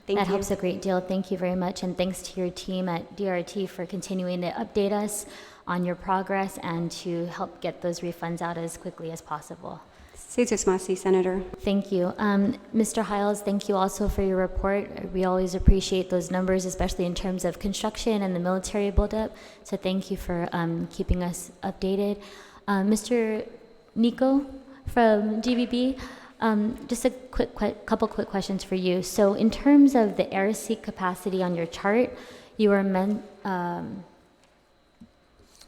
Thank you. That helps a great deal. Thank you very much. And thanks to your team at DRT for continuing to update us on your progress and to help get those refunds out as quickly as possible. Senator. Thank you. Mr. Hiles, thank you also for your report. We always appreciate those numbers, especially in terms of construction and the military buildup. So thank you for keeping us updated. Mr. Nico from GBB, just a couple quick questions for you. So in terms of the air seat capacity on your chart, you were I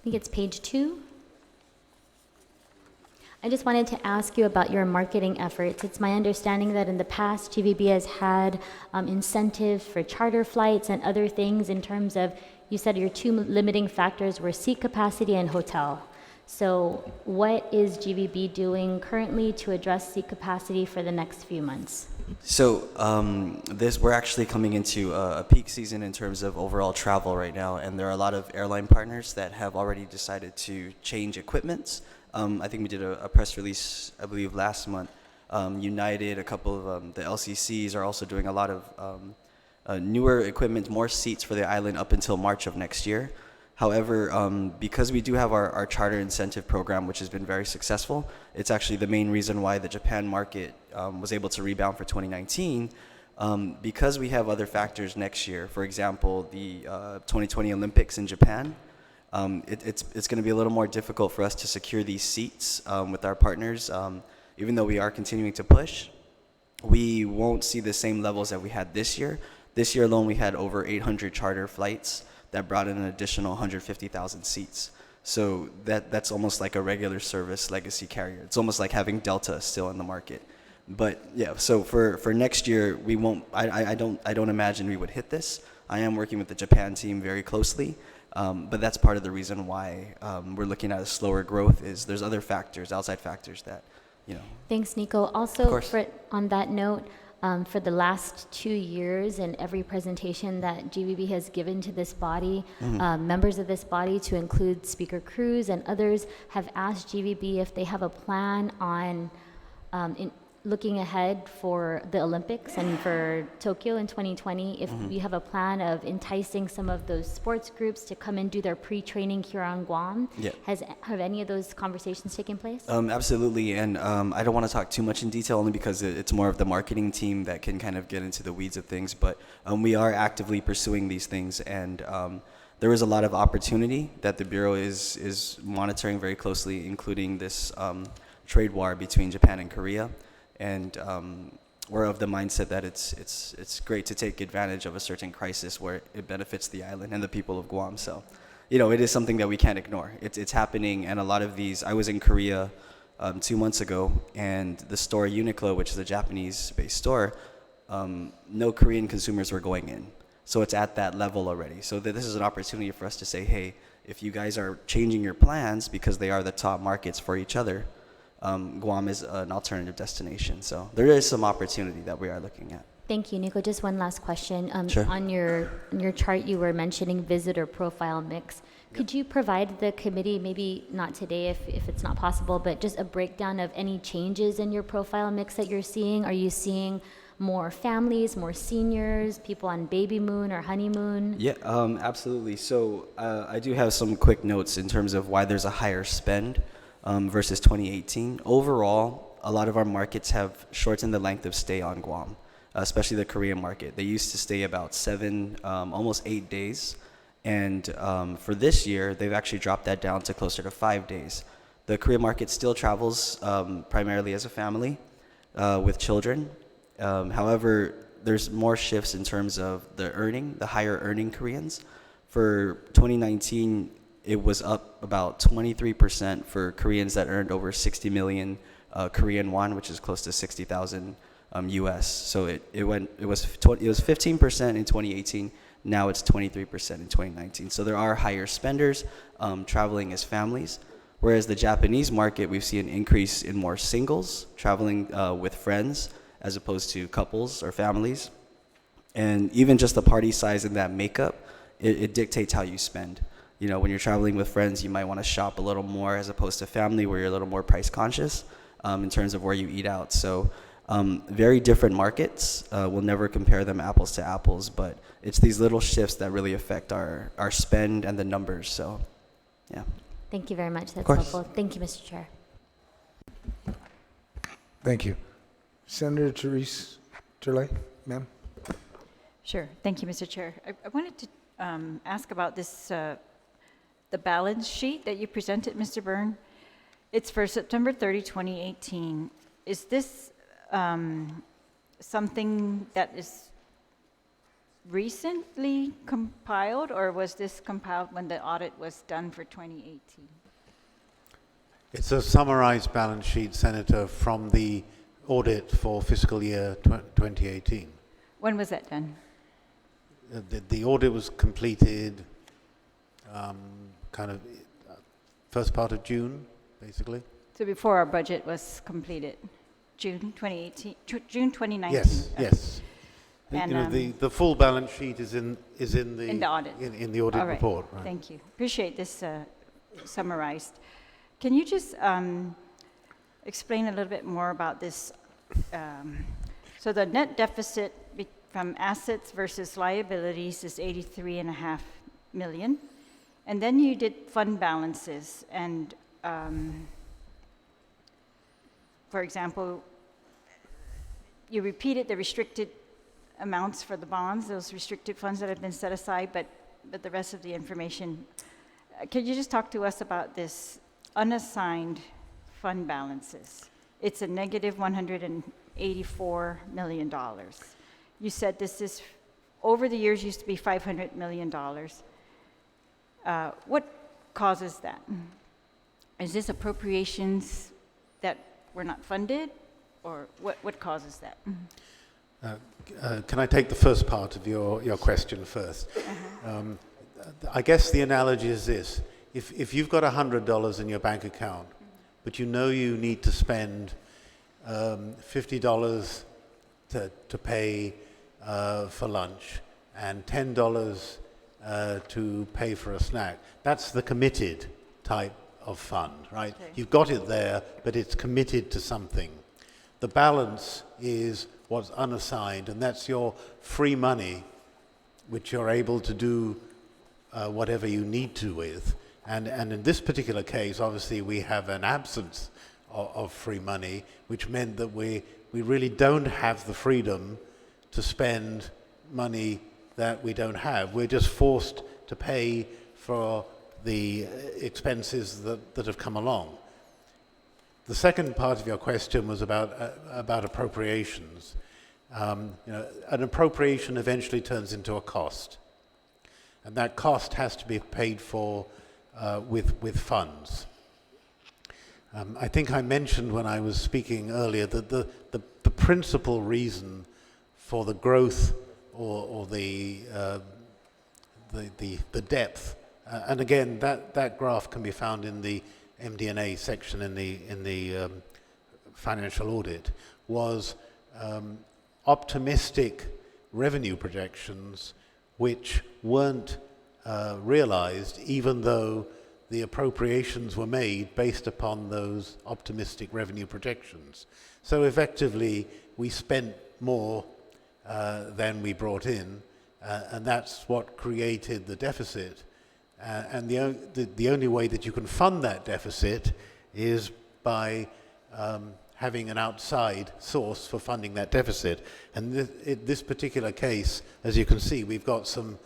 think it's page 2. I just wanted to ask you about your marketing efforts. It's my understanding that in the past, GVB has had incentives for charter flights and other things in terms of, you said your 2 limiting factors were seat capacity and hotel. So what is GVB doing currently to address seat capacity for the next few months? So we're actually coming into a peak season in terms of overall travel right now, and there are a lot of airline partners that have already decided to change equipments. I think we did a press release, I believe, last month. United, a couple of the LCCs are also doing a lot of newer equipment, more seats for the island up until March of next year. However, because we do have our charter incentive program, which has been very successful, it's actually the main reason why the Japan market was able to rebound for 2019. Because we have other factors next year, for example, the 2020 Olympics in Japan, it's going to be a little more difficult for us to secure these seats with our partners. Even though we are continuing to push, we won't see the same levels that we had this year. This year alone, we had over 800 charter flights that brought in an additional 150,000 seats. So that's almost like a regular service legacy carrier. It's almost like having Delta still in the market. But yeah, so for next year, we won't. I don't imagine we would hit this. I am working with the Japan team very closely, but that's part of the reason why we're looking at a slower growth. Is there's other factors, outside factors that, Thanks, Nico. Also, on that note, for the last 2 years and every presentation that GVB has given to this body, members of this body, to include Speaker Cruz and others, have asked GVB if they have a plan on looking ahead for the Olympics and for Tokyo in 2020, if you have a plan of enticing some of those sports groups to come and do their pre-training here on Guam. Yeah. Have any of those conversations taken place? Absolutely, and I don't want to talk too much in detail only because it's more of the marketing team that can kind of get into the weeds of things, but we are actively pursuing these things, and there is a lot of opportunity that the Bureau is monitoring very closely, including this trade war between Japan and Korea. And we're of the mindset that it's great to take advantage of a certain crisis where it benefits the island and the people of Guam. So, it is something that we can't ignore. It's happening, and a lot of these. I was in Korea 2 months ago, and the store Uniqlo, which is a Japanese-based store, no Korean consumers were going in. So it's at that level already. So this is an opportunity for us to say, hey, if you guys are changing your plans because they are the top markets for each other, Guam is an alternative destination. So there is some opportunity that we are looking at. Thank you, Nico. Just one last question. Sure. On your chart, you were mentioning visitor profile mix. Could you provide the committee, maybe not today if it's not possible, but just a breakdown of any changes in your profile mix that you're seeing? Are you seeing more families, more seniors, people on baby moon or honeymoon? Yeah, absolutely. So I do have some quick notes in terms of why there's a higher spend versus 2018. Overall, a lot of our markets have shortened the length of stay on Guam, especially the Korean market. They used to stay about 7, almost 8 days. And for this year, they've actually dropped that down to closer to 5 days. The Korean market still travels primarily as a family with children. However, there's more shifts in terms of the higher earning Koreans. For 2019, it was up about 23% for Koreans that earned over 60 million Korean won, which is close to 60,000 US. So it was 15% in 2018. Now it's 23% in 2019. So there are higher spenders traveling as families. Whereas the Japanese market, we've seen an increase in more singles traveling with friends as opposed to couples or families. And even just the party size and that makeup, it dictates how you spend. You know, when you're traveling with friends, you might want to shop a little more as opposed to family where you're a little more price conscious in terms of where you eat out. So very different markets. We'll never compare them apples to apples, but it's these little shifts that really affect our spend and the numbers. So, yeah. Thank you very much. That's course. helpful. Thank you, Mr. Chair. Thank you. Senator Therese Turley, ma'am. Sure. Thank you, Mr. Chair. I wanted to ask about this, the balance sheet that you presented, Mr. Byrne. It's for September 30, 2018. Is this something that is recently compiled, or was this compiled when the audit was done for 2018? It's a summarized balance sheet, Senator, from the audit for fiscal year 2018. When was that done? The audit was completed kind of first part of June, basically. So before our budget was completed, June 2018, June 2019. Yes, Okay. yes. And, you know, the full balance sheet is in the audit. in the audit All right. report. Right. Thank you. Appreciate this summarized. Can you just explain a little bit more about this? So the net deficit from assets versus liabilities is 83.5 million, and then you did fund balances, and for example, you repeated the restricted amounts for the bonds, those restricted funds that have been set aside, but the rest of the information. Could you just talk to us about this unassigned fund balances? It's a negative $184 million. You said this is, over the years, used to be $500 million. What causes that? Is this appropriations that were not funded, or what causes that? Can I take the first part of your question first? I guess the analogy is this. If you've got $100 in your bank account, but you know you need to spend $50 to pay for lunch and $10 to pay for a snack, that's the committed type of fund, right? Okay. You've got it there, but it's committed to something. The balance is what's unassigned, and that's your free money, which you're able to do whatever you need to with. And in this particular case, obviously, we have an absence of free money, which meant that we really don't have the freedom to spend money that we don't have. We're just forced to pay for the expenses that have come along. The second part of your question was about appropriations. You know, an appropriation eventually turns into a cost, and that cost has to be paid for with funds. I think I mentioned when I was speaking earlier that the principal reason for the growth or the depth, and again that graph can be found in the MD&A section in the financial audit, was optimistic revenue projections which weren't realized, even though the appropriations were made based upon those optimistic revenue projections. So effectively, we spent more than we brought in, and that's what created the deficit. And the only way that you can fund that deficit is by having an outside source for funding that deficit. And in this particular case, as you can see, we've got some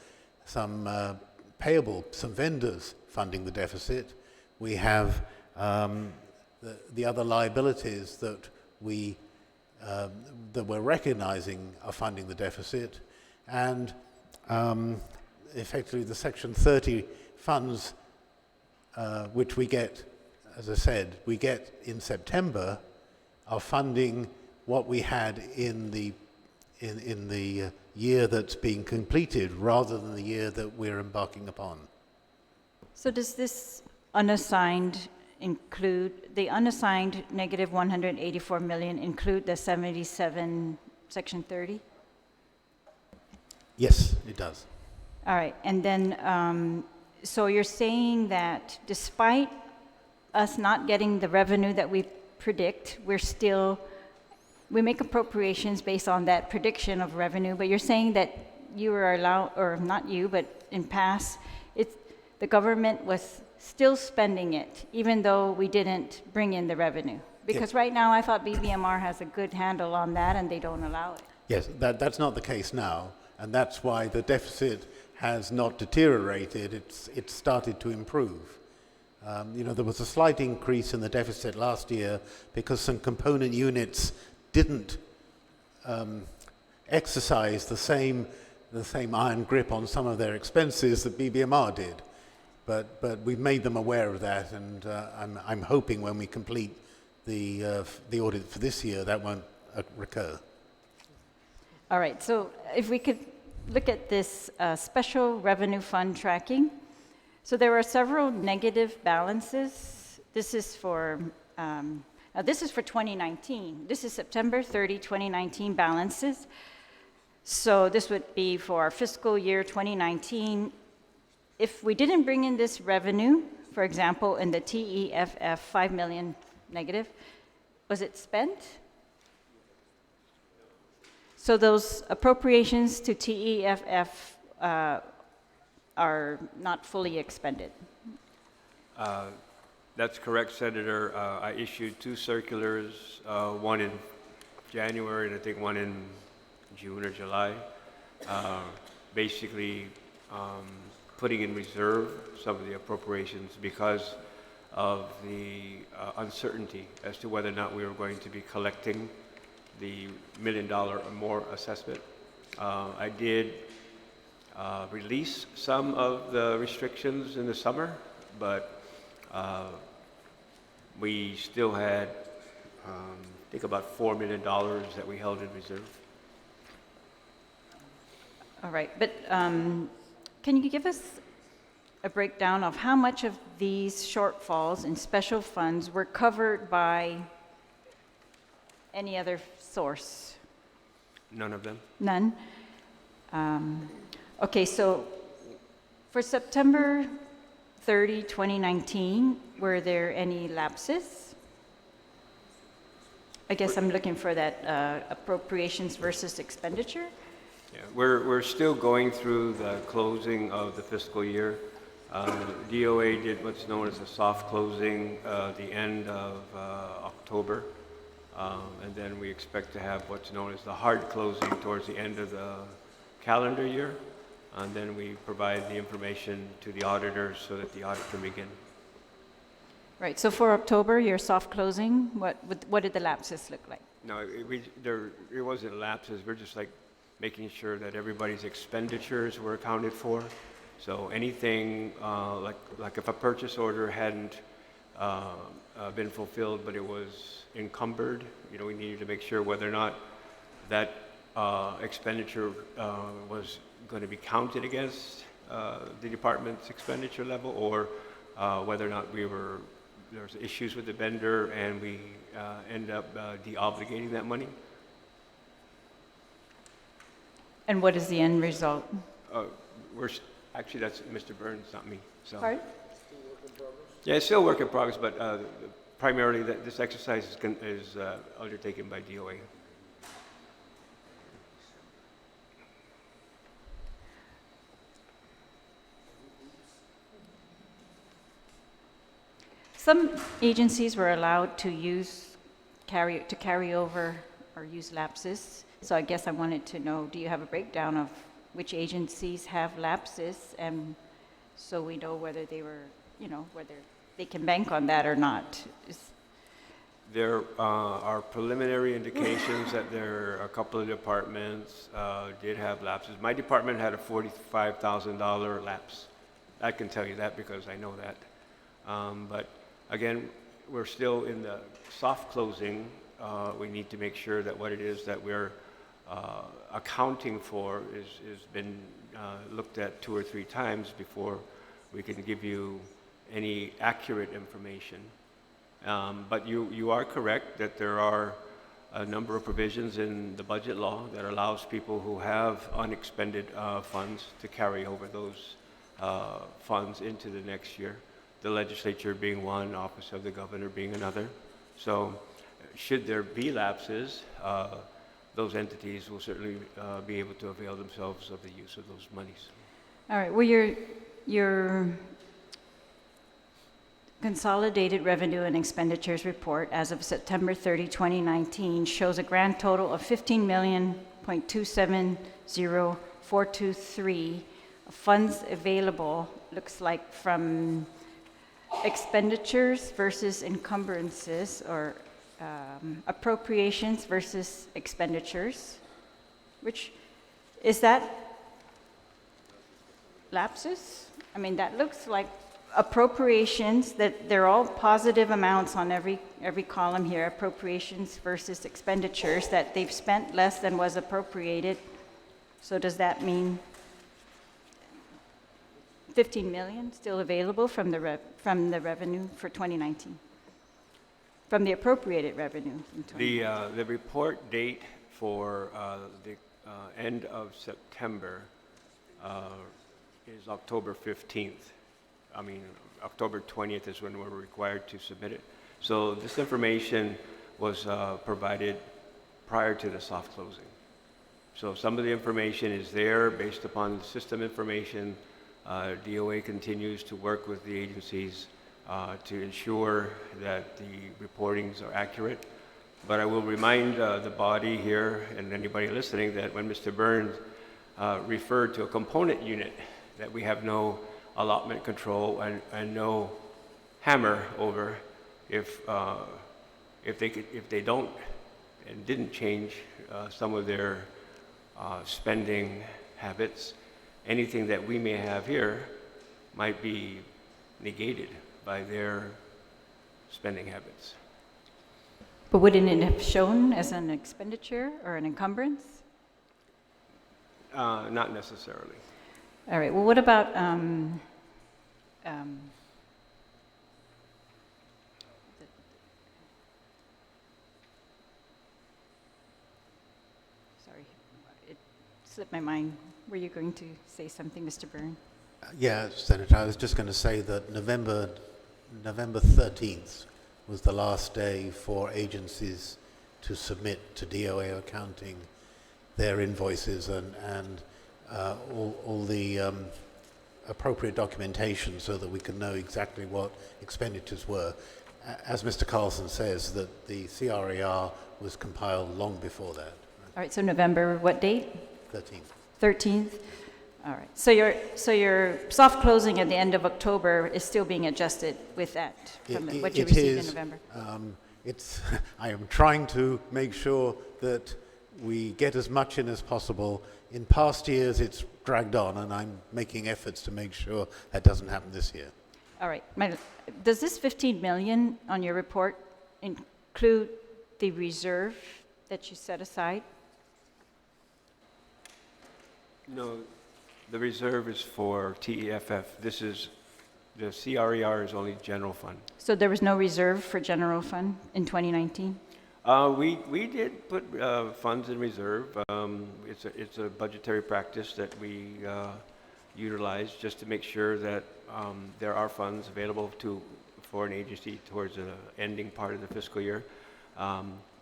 payable, some vendors funding the deficit. We have the other liabilities that we're recognizing are funding the deficit, and effectively the Section 30 funds which we get, as I said, we get in September, are funding what we had in the year that's being completed rather than the year that we're embarking upon. So does this unassigned include, the unassigned negative 184 million include the 77 Section 30? Yes, it does. All right, and then, so you're saying that despite us not getting the revenue that we predict, we make appropriations based on that prediction of revenue, but you're saying that you were allowed, or not you, but in past, the government was still spending it, even though we didn't bring in the revenue? Because right now, I thought BBMR has a good handle on that, and they don't allow it. Yes, that's not the case now, and that's why the deficit has not deteriorated, it's started to improve. There was a slight increase in the deficit last year because some component units didn't exercise the same iron grip on some of their expenses that BBMR did. But we've made them aware of that, and I'm hoping when we complete the audit for this year, that won't recur. All right, so if we could look at this special revenue fund tracking. So there are several negative balances. This is for 2019. This is September 30, 2019 balances. So this would be for our fiscal year 2019. If we didn't bring in this revenue, for example, in the TEFF, 5 million negative, was it spent? So those appropriations to TEFF are not fully expended. That's correct, Senator. I issued 2 circulars, one in January and I think one in June or July, basically putting in reserve some of the appropriations because of the uncertainty as to whether or not we were going to be collecting the $1 million or more assessment. I did release some of the restrictions in the summer, but we still had, I think, about $4 million that we held in reserve. All right, but can you give us a breakdown of how much of these shortfalls in special funds were covered by any other source? None of them. None? Okay, so for September 30, 2019, were there any lapses? I guess I'm looking for that appropriations versus expenditure. Yeah, we're still going through the closing of the fiscal year. DOA did what's known as a soft closing the end of October, and then we expect to have what's known as the hard closing towards the end of the calendar year, and then we provide the information to the auditors so that the audit can begin. Right, so for October, your soft closing, what did the lapses look like? No, it wasn't lapses. We're just like making sure that everybody's expenditures were accounted for. So anything like if a purchase order hadn't been fulfilled, but it was encumbered, we needed to make sure whether or not that expenditure was going to be counted against the department's expenditure level, or whether or not there's issues with the vendor and we end up de-obligating that money. And what is the end result? Actually, that's Mr. Burns, not me. So. Pardon? Yeah, it's still a work in progress, but primarily this exercise is undertaken by DOA. Some agencies were allowed to carry over or use lapses. So I guess I wanted to know, do you have a breakdown of which agencies have lapses, and so we know whether they were, whether they can bank on that or not? There are preliminary indications that there are a couple of departments did have lapses. My department had a $45,000 lapse. I can tell you that because I know that. But again, we're still in the soft closing. We need to make sure that what it is that we're accounting for is been looked at 2 or 3 times before we can give you any accurate information. But you are correct that there are a number of provisions in the budget law that allows people who have unexpended funds to carry over those funds into the next year. The legislature being one, office of the governor being another. So should there be lapses, those entities will certainly be able to avail themselves of the use of those monies. All right, well, your consolidated revenue and expenditures report as of September 30, 2019 shows a grand total of $15,270,423 funds available, looks like from expenditures versus encumbrances, or appropriations versus expenditures, which, is that lapses? I mean, that looks like appropriations, that they're all positive amounts on every column here, appropriations versus expenditures, that they've spent less than was appropriated. So does that mean 15 million still available from the revenue for 2019? From the appropriated revenue in 2019? The report date for the end of September is October 15th. I mean, October 20th is when we're required to submit it. So this information was provided prior to the soft closing. So some of the information is there based upon system information. DOA continues to work with the agencies to ensure that the reportings are accurate. But I will remind the body here and anybody listening that when Mr. Burns referred to a component unit, that we have no allotment control and no hammer over if they don't and didn't change some of their spending habits. Anything that we may have here might be negated by their spending habits. But wouldn't it have shown as an expenditure or an encumbrance? Not necessarily. All right, well, what about sorry, it slipped my mind. Were you going to say something, Mr. Byrne? Yeah, Senator, I was just going to say that November 13th was the last day for agencies to submit to DOA accounting their invoices and all the appropriate documentation so that we can know exactly what expenditures were. As Mr. Carlson says, that the CRAR was compiled long before that. All right, so November, what date? 13th. 13th? All right, so your soft closing at the end of October is still being adjusted with that, from what you received in November? I am trying to make sure that we get as much in as possible. In past years, it's dragged on, and I'm making efforts to make sure that doesn't happen this year. All right. Does this 15 million on your report include the reserve that you set aside? No, the reserve is for TEFF. This is, the CRER is only general fund. So there was no reserve for general fund in 2019? We did put funds in reserve. It's a budgetary practice that we utilize just to make sure that there are funds available for an agency towards the ending part of the fiscal year.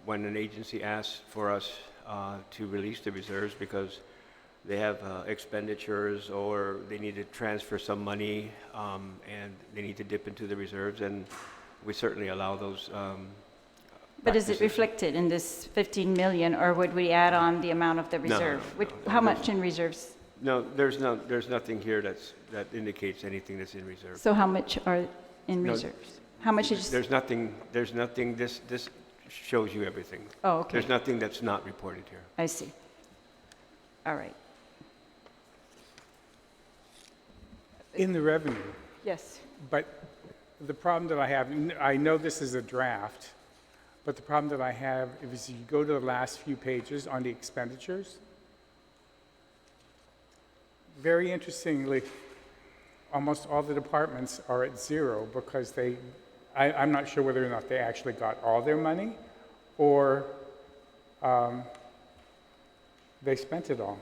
When an agency asks for us to release the reserves because they have expenditures or they need to transfer some money and they need to dip into the reserves, and we certainly allow those. But is it reflected in this 15 million, or would we add on the amount of the reserve? No, how much in reserves? No, there's nothing here that indicates anything that's in reserve. So how much are in reserves? How much is? There's nothing. This shows you everything. Oh, okay. There's nothing that's not reported here. I see. All right. In the revenue, Yes. but the problem that I have, I know this is a draft, but the problem that I have is you go to the last few pages on the expenditures. Very interestingly, almost all the departments are at zero because I'm not sure whether or not they actually got all their money or they spent it all.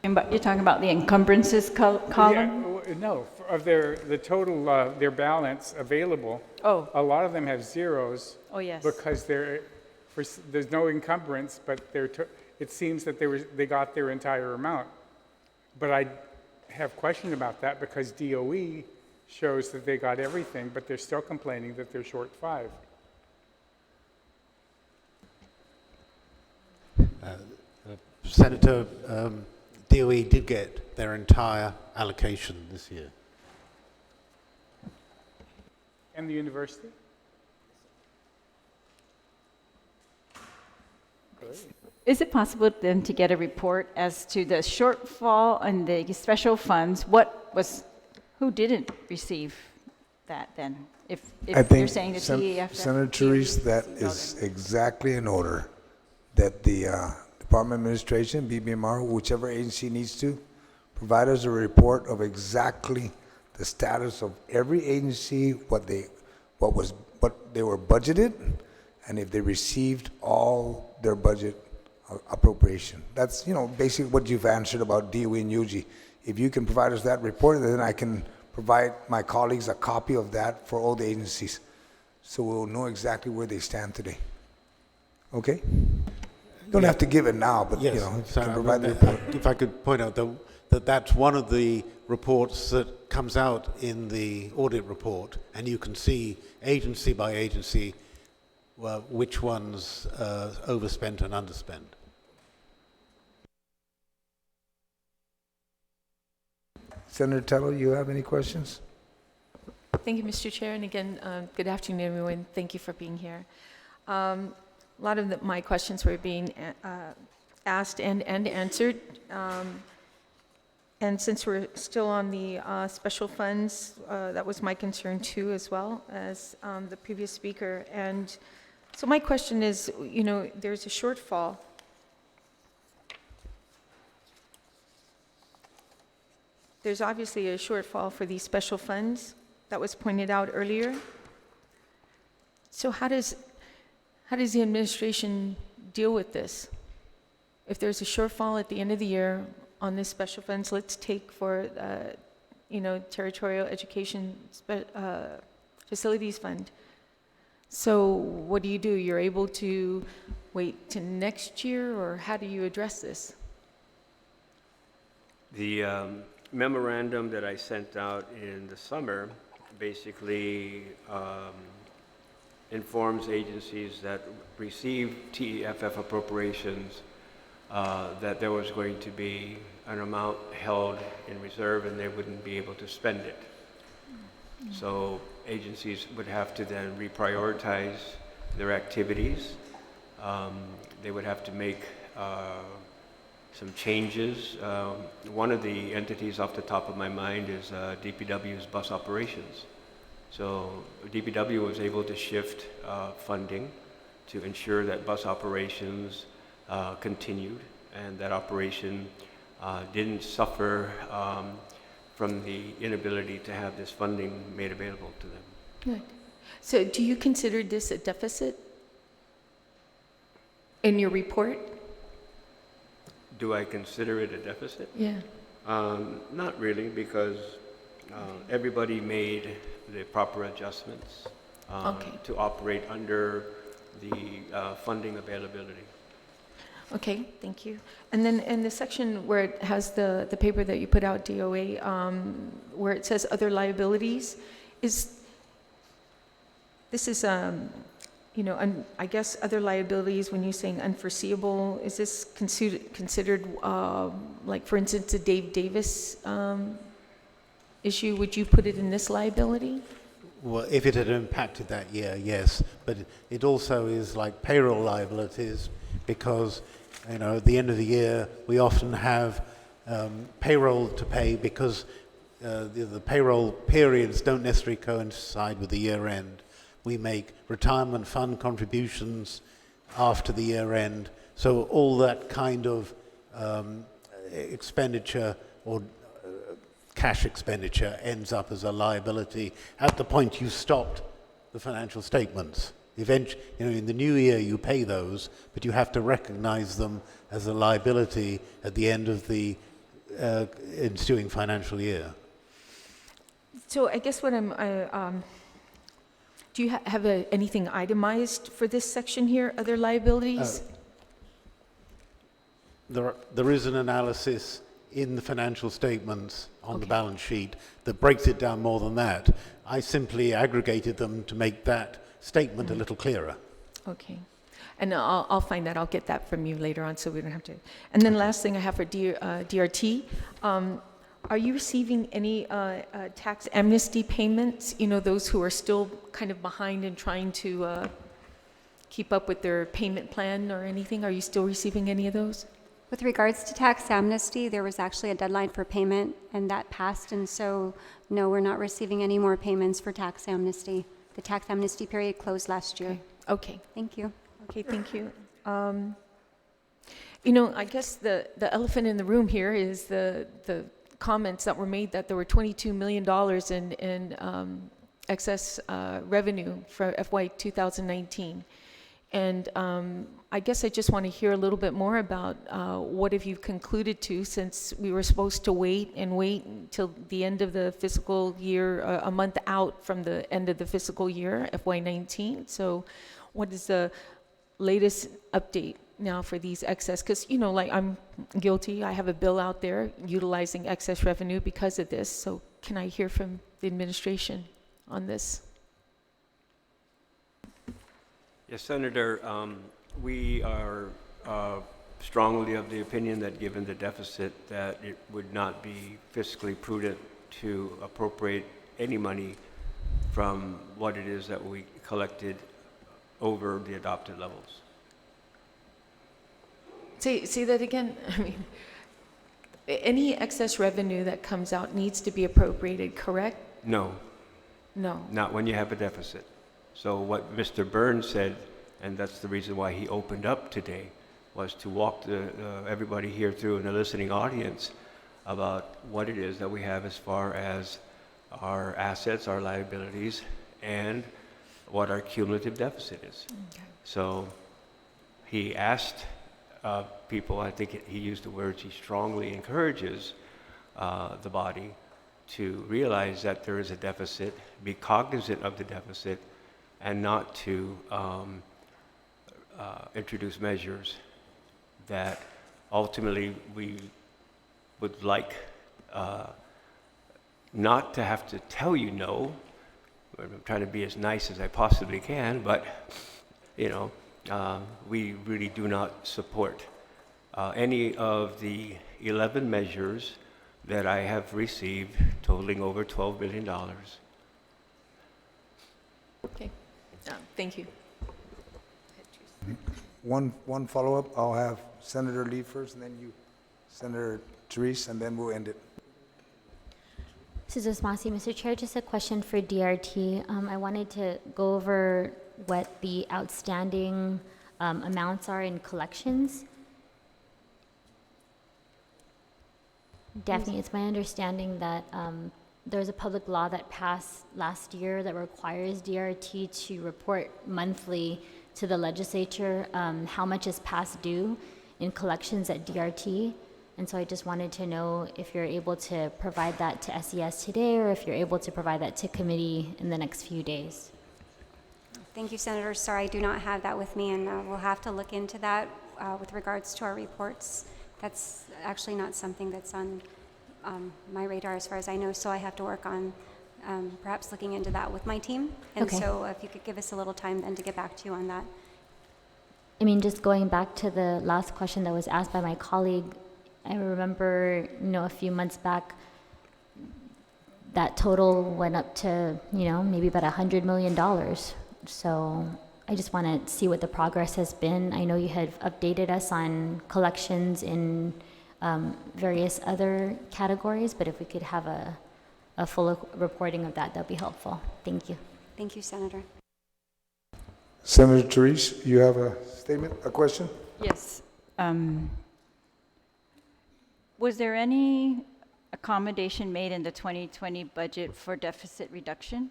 But you're talking about the encumbrances column? Yeah, no, of the total, their balance available. Oh. A lot of them have zeros. Oh, yes. Because there's no encumbrance, but it seems that they got their entire amount. But I have question about that because DOE shows that they got everything, but they're still complaining that they're short 5. Senator, DOE did get their entire allocation this year. And the university? Great. Is it possible then to get a report as to the shortfall and the special funds? Who didn't receive that then? If I think, you're saying the CEF. Senator Therese, that is exactly in order, that the Department of Administration, BBMR, whichever agency needs to, provide us a report of exactly the status of every agency, what they were budgeted, and if they received all their budget appropriation. That's, basically what you've answered about DOE and UG. If you can provide us that report, then I can provide my colleagues a copy of that for all the agencies, so we'll know exactly where they stand today. Okay? Don't have to give it now, but Yes, if you can provide the report. if I could point out that's one of the reports that comes out in the audit report, and you can see agency by agency which ones overspent and underspent. Senator Tello, you have any questions? Thank you, Mr. Chair, and again, good afternoon, everyone. Thank you for being here. A lot of my questions were being asked and answered. And since we're still on the special funds, that was my concern too, as well as the previous speaker. And so my question is, there's a shortfall. There's obviously a shortfall for these special funds that was pointed out earlier. So how does the administration deal with this? If there's a shortfall at the end of the year on this special funds, let's take for, territorial education facilities fund. So what do? You're able to wait to next year, or how do you address this? The memorandum that I sent out in the summer basically informs agencies that receive TEFF appropriations that there was going to be an amount held in reserve and they wouldn't be able to spend it. So agencies would have to then reprioritize their activities. They would have to make some changes. One of the entities off the top of my mind is DPW's bus operations. So DPW was able to shift funding to ensure that bus operations continued and that operation didn't suffer from the inability to have this funding made available to them. Good. So do you consider this a deficit in your report? Do I consider it a deficit? Yeah. Not really, because everybody made the proper adjustments to operate under the funding availability. Okay, thank you. And then in the section where it has the paper that you put out, DOA, where it says other liabilities, I guess other liabilities, when you're saying unforeseeable, is this considered like, for instance, the Dave Davis issue? Would you put it in this liability? Well, if it had impacted that year, yes, but it also is like payroll liabilities because, you know, at the end of the year, we often have payroll to pay because the payroll periods don't necessarily coincide with the year end. We make retirement fund contributions after the year end, so all that kind of expenditure or cash expenditure ends up as a liability at the point you stopped the financial statements. Eventually, you know, in the new year you pay those, but you have to recognize them as a liability at the end of the ensuing financial year. So I guess what do you have anything itemized for this section here, other liabilities? There is an analysis in the financial statements on the balance sheet that breaks it down more than that. I simply aggregated them to make that statement a little clearer. Okay. And I'll find that. I'll get that from you later on so we don't have to. And then last thing I have for DRT, are you receiving any tax amnesty payments? You know, those who are still kind of behind and trying to keep up with their payment plan or anything? Are you still receiving any of those? With regards to tax amnesty, there was actually a deadline for payment, and that passed, and so, no, we're not receiving any more payments for tax amnesty. The tax amnesty period closed last year. Okay. Thank you. Okay, thank you. You know, I guess the elephant in the room here is the comments that were made that there were $22 million in excess revenue for FY 2019. And I guess I just want to hear a little bit more about what have you concluded to, since we were supposed to wait until the end of the fiscal year, a month out from the end of the fiscal year, FY19. So what is the latest update now for these excess? Because, you know, like I'm guilty. I have a bill out there utilizing excess revenue because of this. So can I hear from the administration on this? Yes, Senator, we are strongly of the opinion that given the deficit that it would not be fiscally prudent to appropriate any money from what it is that we collected over the adopted levels. Say that again. I mean, any excess revenue that comes out needs to be appropriated, correct? No. No. Not when you have a deficit. So what Mr. Burns said, and that's the reason why he opened up today, was to walk everybody here through in the listening audience about what it is that we have as far as our assets, our liabilities, and what our cumulative deficit is. Okay. So he asked people, I think he used the words, he strongly encourages the body to realize that there is a deficit, be cognizant of the deficit, and not to introduce measures that ultimately we would like not to have to tell you no. I'm trying to be as nice as I possibly can, but you know, we really do not support any of the 11 measures that I have received totaling over $12 billion. Okay, thank you. One follow-up. I'll have Senator Lee first, and then you, Senator Therese, and then we'll end it. Susan Masi, Mr. Chair, just a question for DRT. I wanted to go over what the outstanding amounts are in collections. Daphne, it's my understanding that there's a public law that passed last year that requires DRT to report monthly to the legislature how much is past due in collections at DRT. And so I just wanted to know if you're able to provide that to SES today, or if you're able to provide that to committee in the next few days. Thank you, Senator. Sorry, I do not have that with me, and we'll have to look into that with regards to our reports. That's actually not something that's on my radar as far as I know, so I have to work on perhaps looking into that with my team. And Okay. so if you could give us a little time then to get back to you on that. I mean, just going back to the last question that was asked by my colleague, I remember, a few months back, that total went up to, maybe about $100 million. So I just want to see what the progress has been. I know you had updated us on collections in various other categories, but if we could have a full reporting of that, that'd be helpful. Thank you. Thank you, Senator. Senator Therese, you have a statement, a question? Yes. Was there any accommodation made in the 2020 budget for deficit reduction?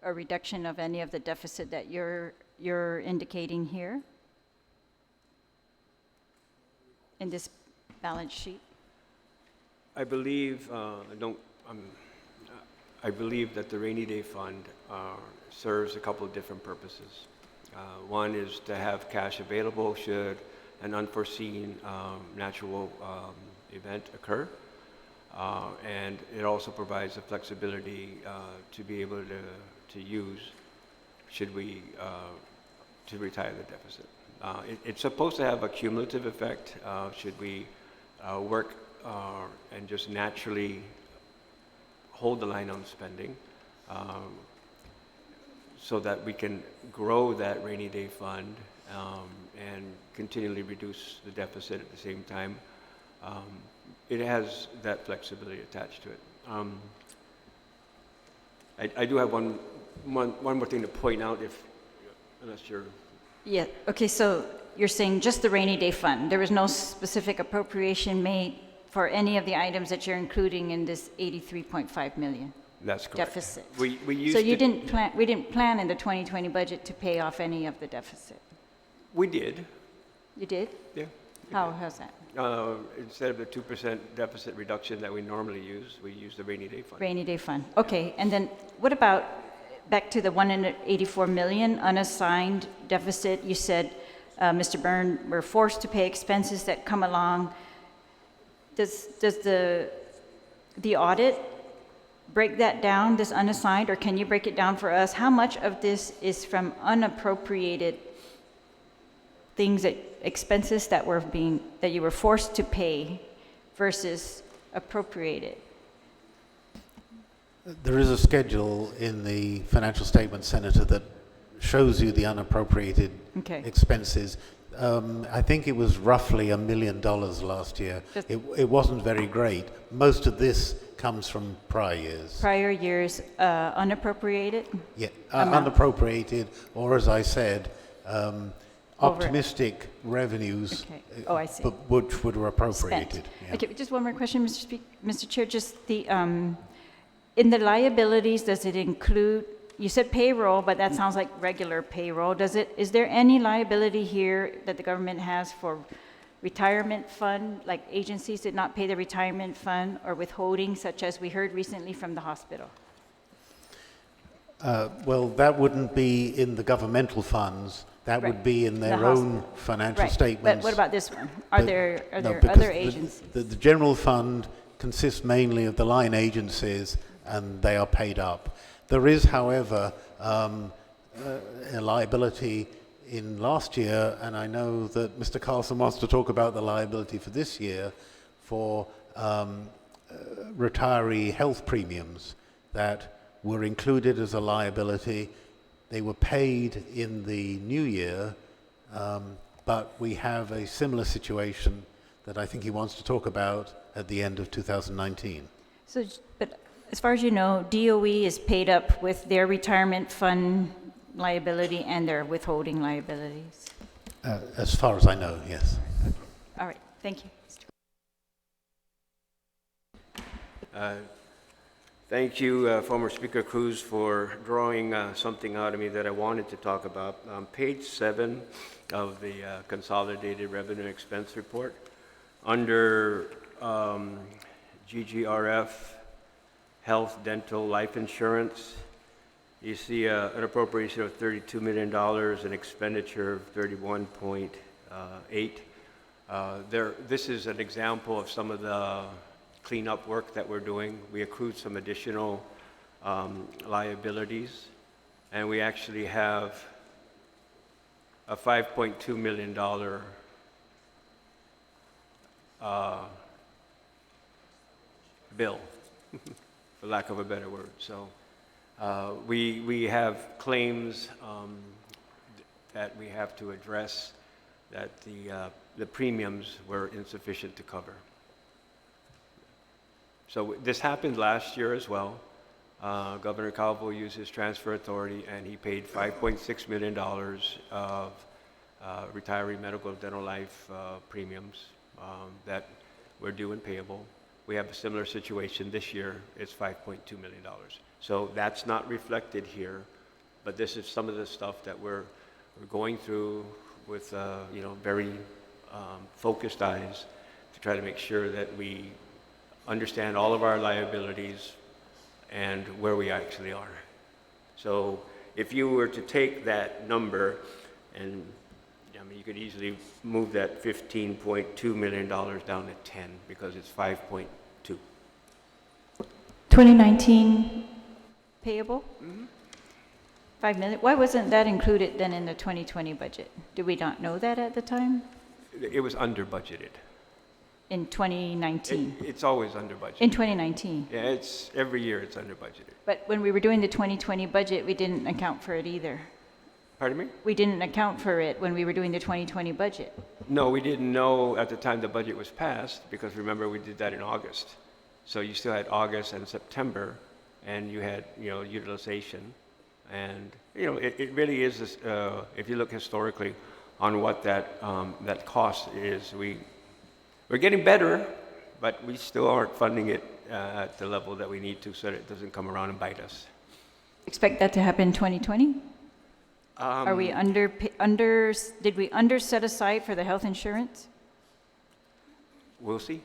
A reduction of any of the deficit that you're indicating here in this balance sheet? I believe, I believe that the rainy day fund serves a couple of different purposes. One is to have cash available should an unforeseen natural event occur. And it also provides the flexibility to be able to use should we to retire the deficit. It's supposed to have a cumulative effect should we work and just naturally hold the line on spending so that we can grow that rainy day fund and continually reduce the deficit at the same time. It has that flexibility attached to it. I do have one more thing to point out, unless you're... Yeah, okay, so you're saying just the rainy day fund. There was no specific appropriation made for any of the items that you're including in this 83.5 million? That's correct. Deficit. We used so you to, we didn't plan in the 2020 budget to pay off any of the deficit? We did. You did? Yeah. How's that? Instead of the 2% deficit reduction that we normally use, we use the rainy day fund. Rainy day fund. Okay, and then what about back to the 184 million unassigned deficit? You said, Mr. Byrne, we're forced to pay expenses that come along. Does the audit break that down, this unassigned, or can you break it down for us? How much of this is from unappropriated things, expenses that you were forced to pay versus appropriated? There is a schedule in the financial statement, Senator, that shows you the unappropriated expenses. I think it was roughly $1 million last year. It wasn't very great. Most of this comes from prior years. Prior years, unappropriated? Yeah, unappropriated, or as I said, optimistic revenues, Oh, I see. which were appropriated. Yeah. Okay, just one more question, Mr. Chair. Just the in the liabilities, does it include? You said payroll, but that sounds like regular payroll. Is there any liability here that the government has for retirement fund, like agencies did not pay the retirement fund, or withholding, such as we heard recently from the hospital? Well, that wouldn't be in the governmental funds. That would be in their own financial statements. But what about this one? Are there no, other agencies? The general fund consists mainly of the line agencies, and they are paid up. There is, however, a liability in last year, and I know that Mr. Carlson wants to talk about the liability for this year for retiree health premiums that were included as a liability. They were paid in the new year, but we have a similar situation that I think he wants to talk about at the end of 2019. So, but as far as you know, DOE is paid up with their retirement fund liability and their withholding liabilities? As far as I know, yes. All right, thank you. Thank you, former Speaker Cruz, for drawing something out of me that I wanted to talk about. On page 7 of the Consolidated Revenue Expense Report, under GGRF, Health, Dental, Life Insurance, you see an appropriation of $32 million, an expenditure of 31.8. This is an example of some of the cleanup work that we're doing. We accrued some additional liabilities, and we actually have a $5.2 million bill for lack of a better word. So we have claims that we have to address that the premiums were insufficient to cover. So this happened last year as well. Governor Calvo used his transfer authority and he paid $5.6 million of retiree medical dental life premiums that were due and payable. We have a similar situation this year. It's $5.2 million. So that's not reflected here, but this is some of the stuff that we're going through with very focused eyes to try to make sure that we understand all of our liabilities and where we actually are. So if you were to take that number and you could easily move that $15.2 million down to 10 because it's 5.2. 2019 payable? 5 million. Why wasn't that included then in the 2020 budget? Did we not know that at the time? It was under budgeted. In 2019? It's always under budgeted. In 2019? Yeah, it's every year it's under budgeted. But when we were doing the 2020 budget, we didn't account for it either. Pardon me? We didn't account for it when we were doing the 2020 budget. No, we didn't know at the time the budget was passed because remember we did that in August. So you still had August and September and you had, utilization. And, it really is, this, if you look historically on what that cost is, we're getting better, but we still aren't funding it at the level that we need to so that it doesn't come around and bite us. Expect that to happen in 2020? Are we did we set aside for the health insurance? We'll see.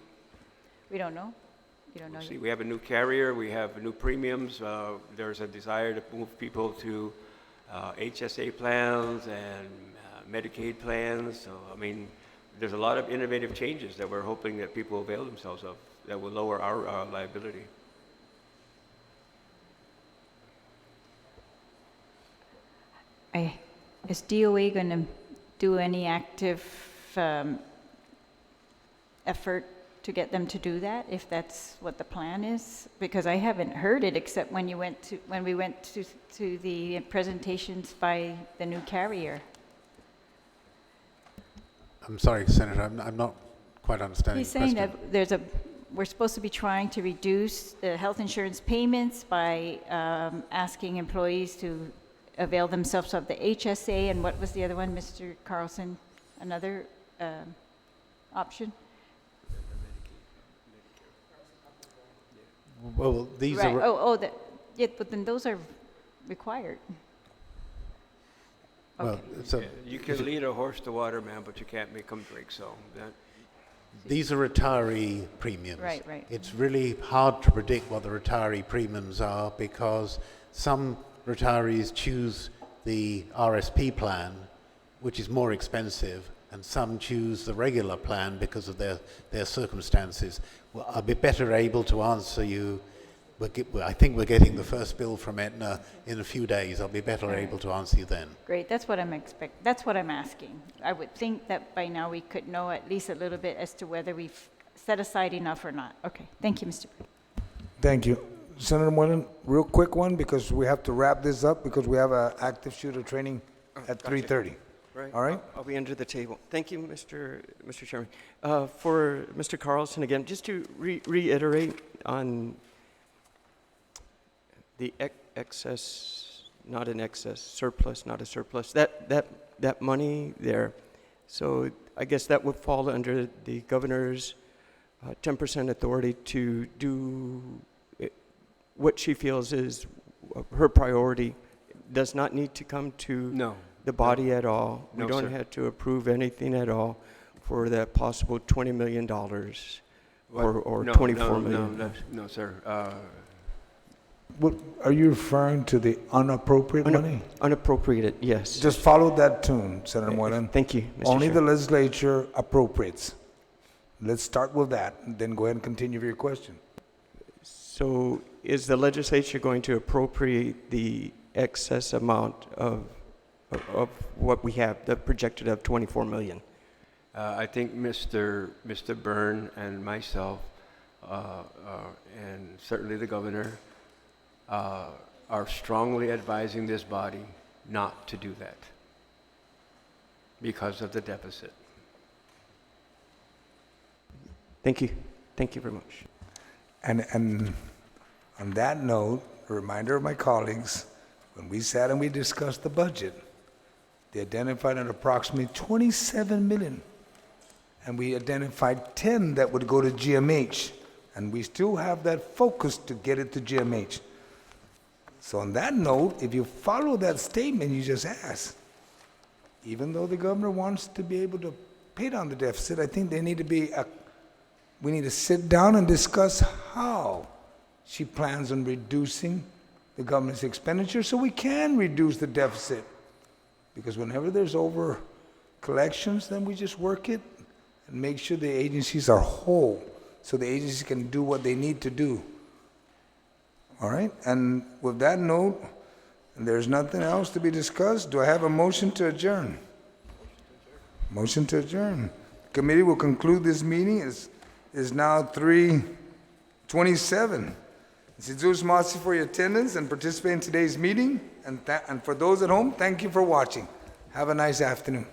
We don't know? You don't know See, yet? we have a new carrier, we have new premiums. There's a desire to move people to HSA plans and Medicaid plans. So, there's a lot of innovative changes that we're hoping that people avail themselves of that will lower our liability. Is DOA going to do any active effort to get them to do that, if that's what the plan is? Because I haven't heard it except when we went to the presentations by the new carrier. I'm sorry, Senator, I'm not quite understanding He's the saying question. that we're supposed to be trying to reduce the health insurance payments by asking employees to avail themselves of the HSA, and what was the other one, Mr. Carlson? Another option? Well, these Right. are... But then those are required. Well, so You can lead a horse to water, man, but you can't make them drink. So these are retiree premiums. Right, right. It's really hard to predict what the retiree premiums are because some retirees choose the RSP plan, which is more expensive, and some choose the regular plan because of their circumstances. Well, I'll be better able to answer you. I think we're getting the first bill from Aetna in a few days. I'll be better able to answer you then. Great, that's what that's what I'm asking. I would think that by now we could know at least a little bit as to whether we've set aside enough or not. Okay, thank you, Mr. Thank you. Senator Moylan, real quick one, because we have to wrap this up because we have an active shooter training at Gotcha. 3:30. Right. All right? I'll be under the table. Thank you, Mr. Chairman. For Mr. Carlson, again, just to reiterate on the excess, not an excess, surplus, not a surplus, that money there. So I guess that would fall under the governor's 10% authority to do what she feels is her priority. Does not need to come to the body at all. No, We don't sir. have to approve anything at all for that possible $20 million or $24 million. No, sir. What, are you referring to the unappropriate money? Unappropriated, yes. Just follow that tune, Senator Moylan. Thank you, Mr. Only the Chairman. legislature appropriates. Let's start with that, and then go ahead and continue with your question. So is the legislature going to appropriate the excess amount of what we have, the projected of 24 million? I think Mr. Byrne and myself and certainly the governor, are strongly advising this body not to do that because of the deficit. Thank you. Thank you very much. And on that note, a reminder of my colleagues, when we sat and we discussed the budget, they identified an approximately 27 million, and we identified 10 that would go to GMH, and we still have that focus to get it to GMH. So on that note, if you follow that statement you just asked, even though the governor wants to be able to pay down the deficit, I think they need to be we need to sit down and discuss how she plans on reducing the government's expenditure so we can reduce the deficit. Because whenever there's over collections, then we just work it and make sure the agencies are whole so the agencies can do what they need to do. All right? And with that note, and there's nothing else to be discussed, do I have a motion to adjourn? Motion to adjourn. Committee will conclude this meeting. Is now 3:27. Sidus Masi for your attendance and participating in today's meeting. And for those at home, thank you for watching. Have a nice afternoon.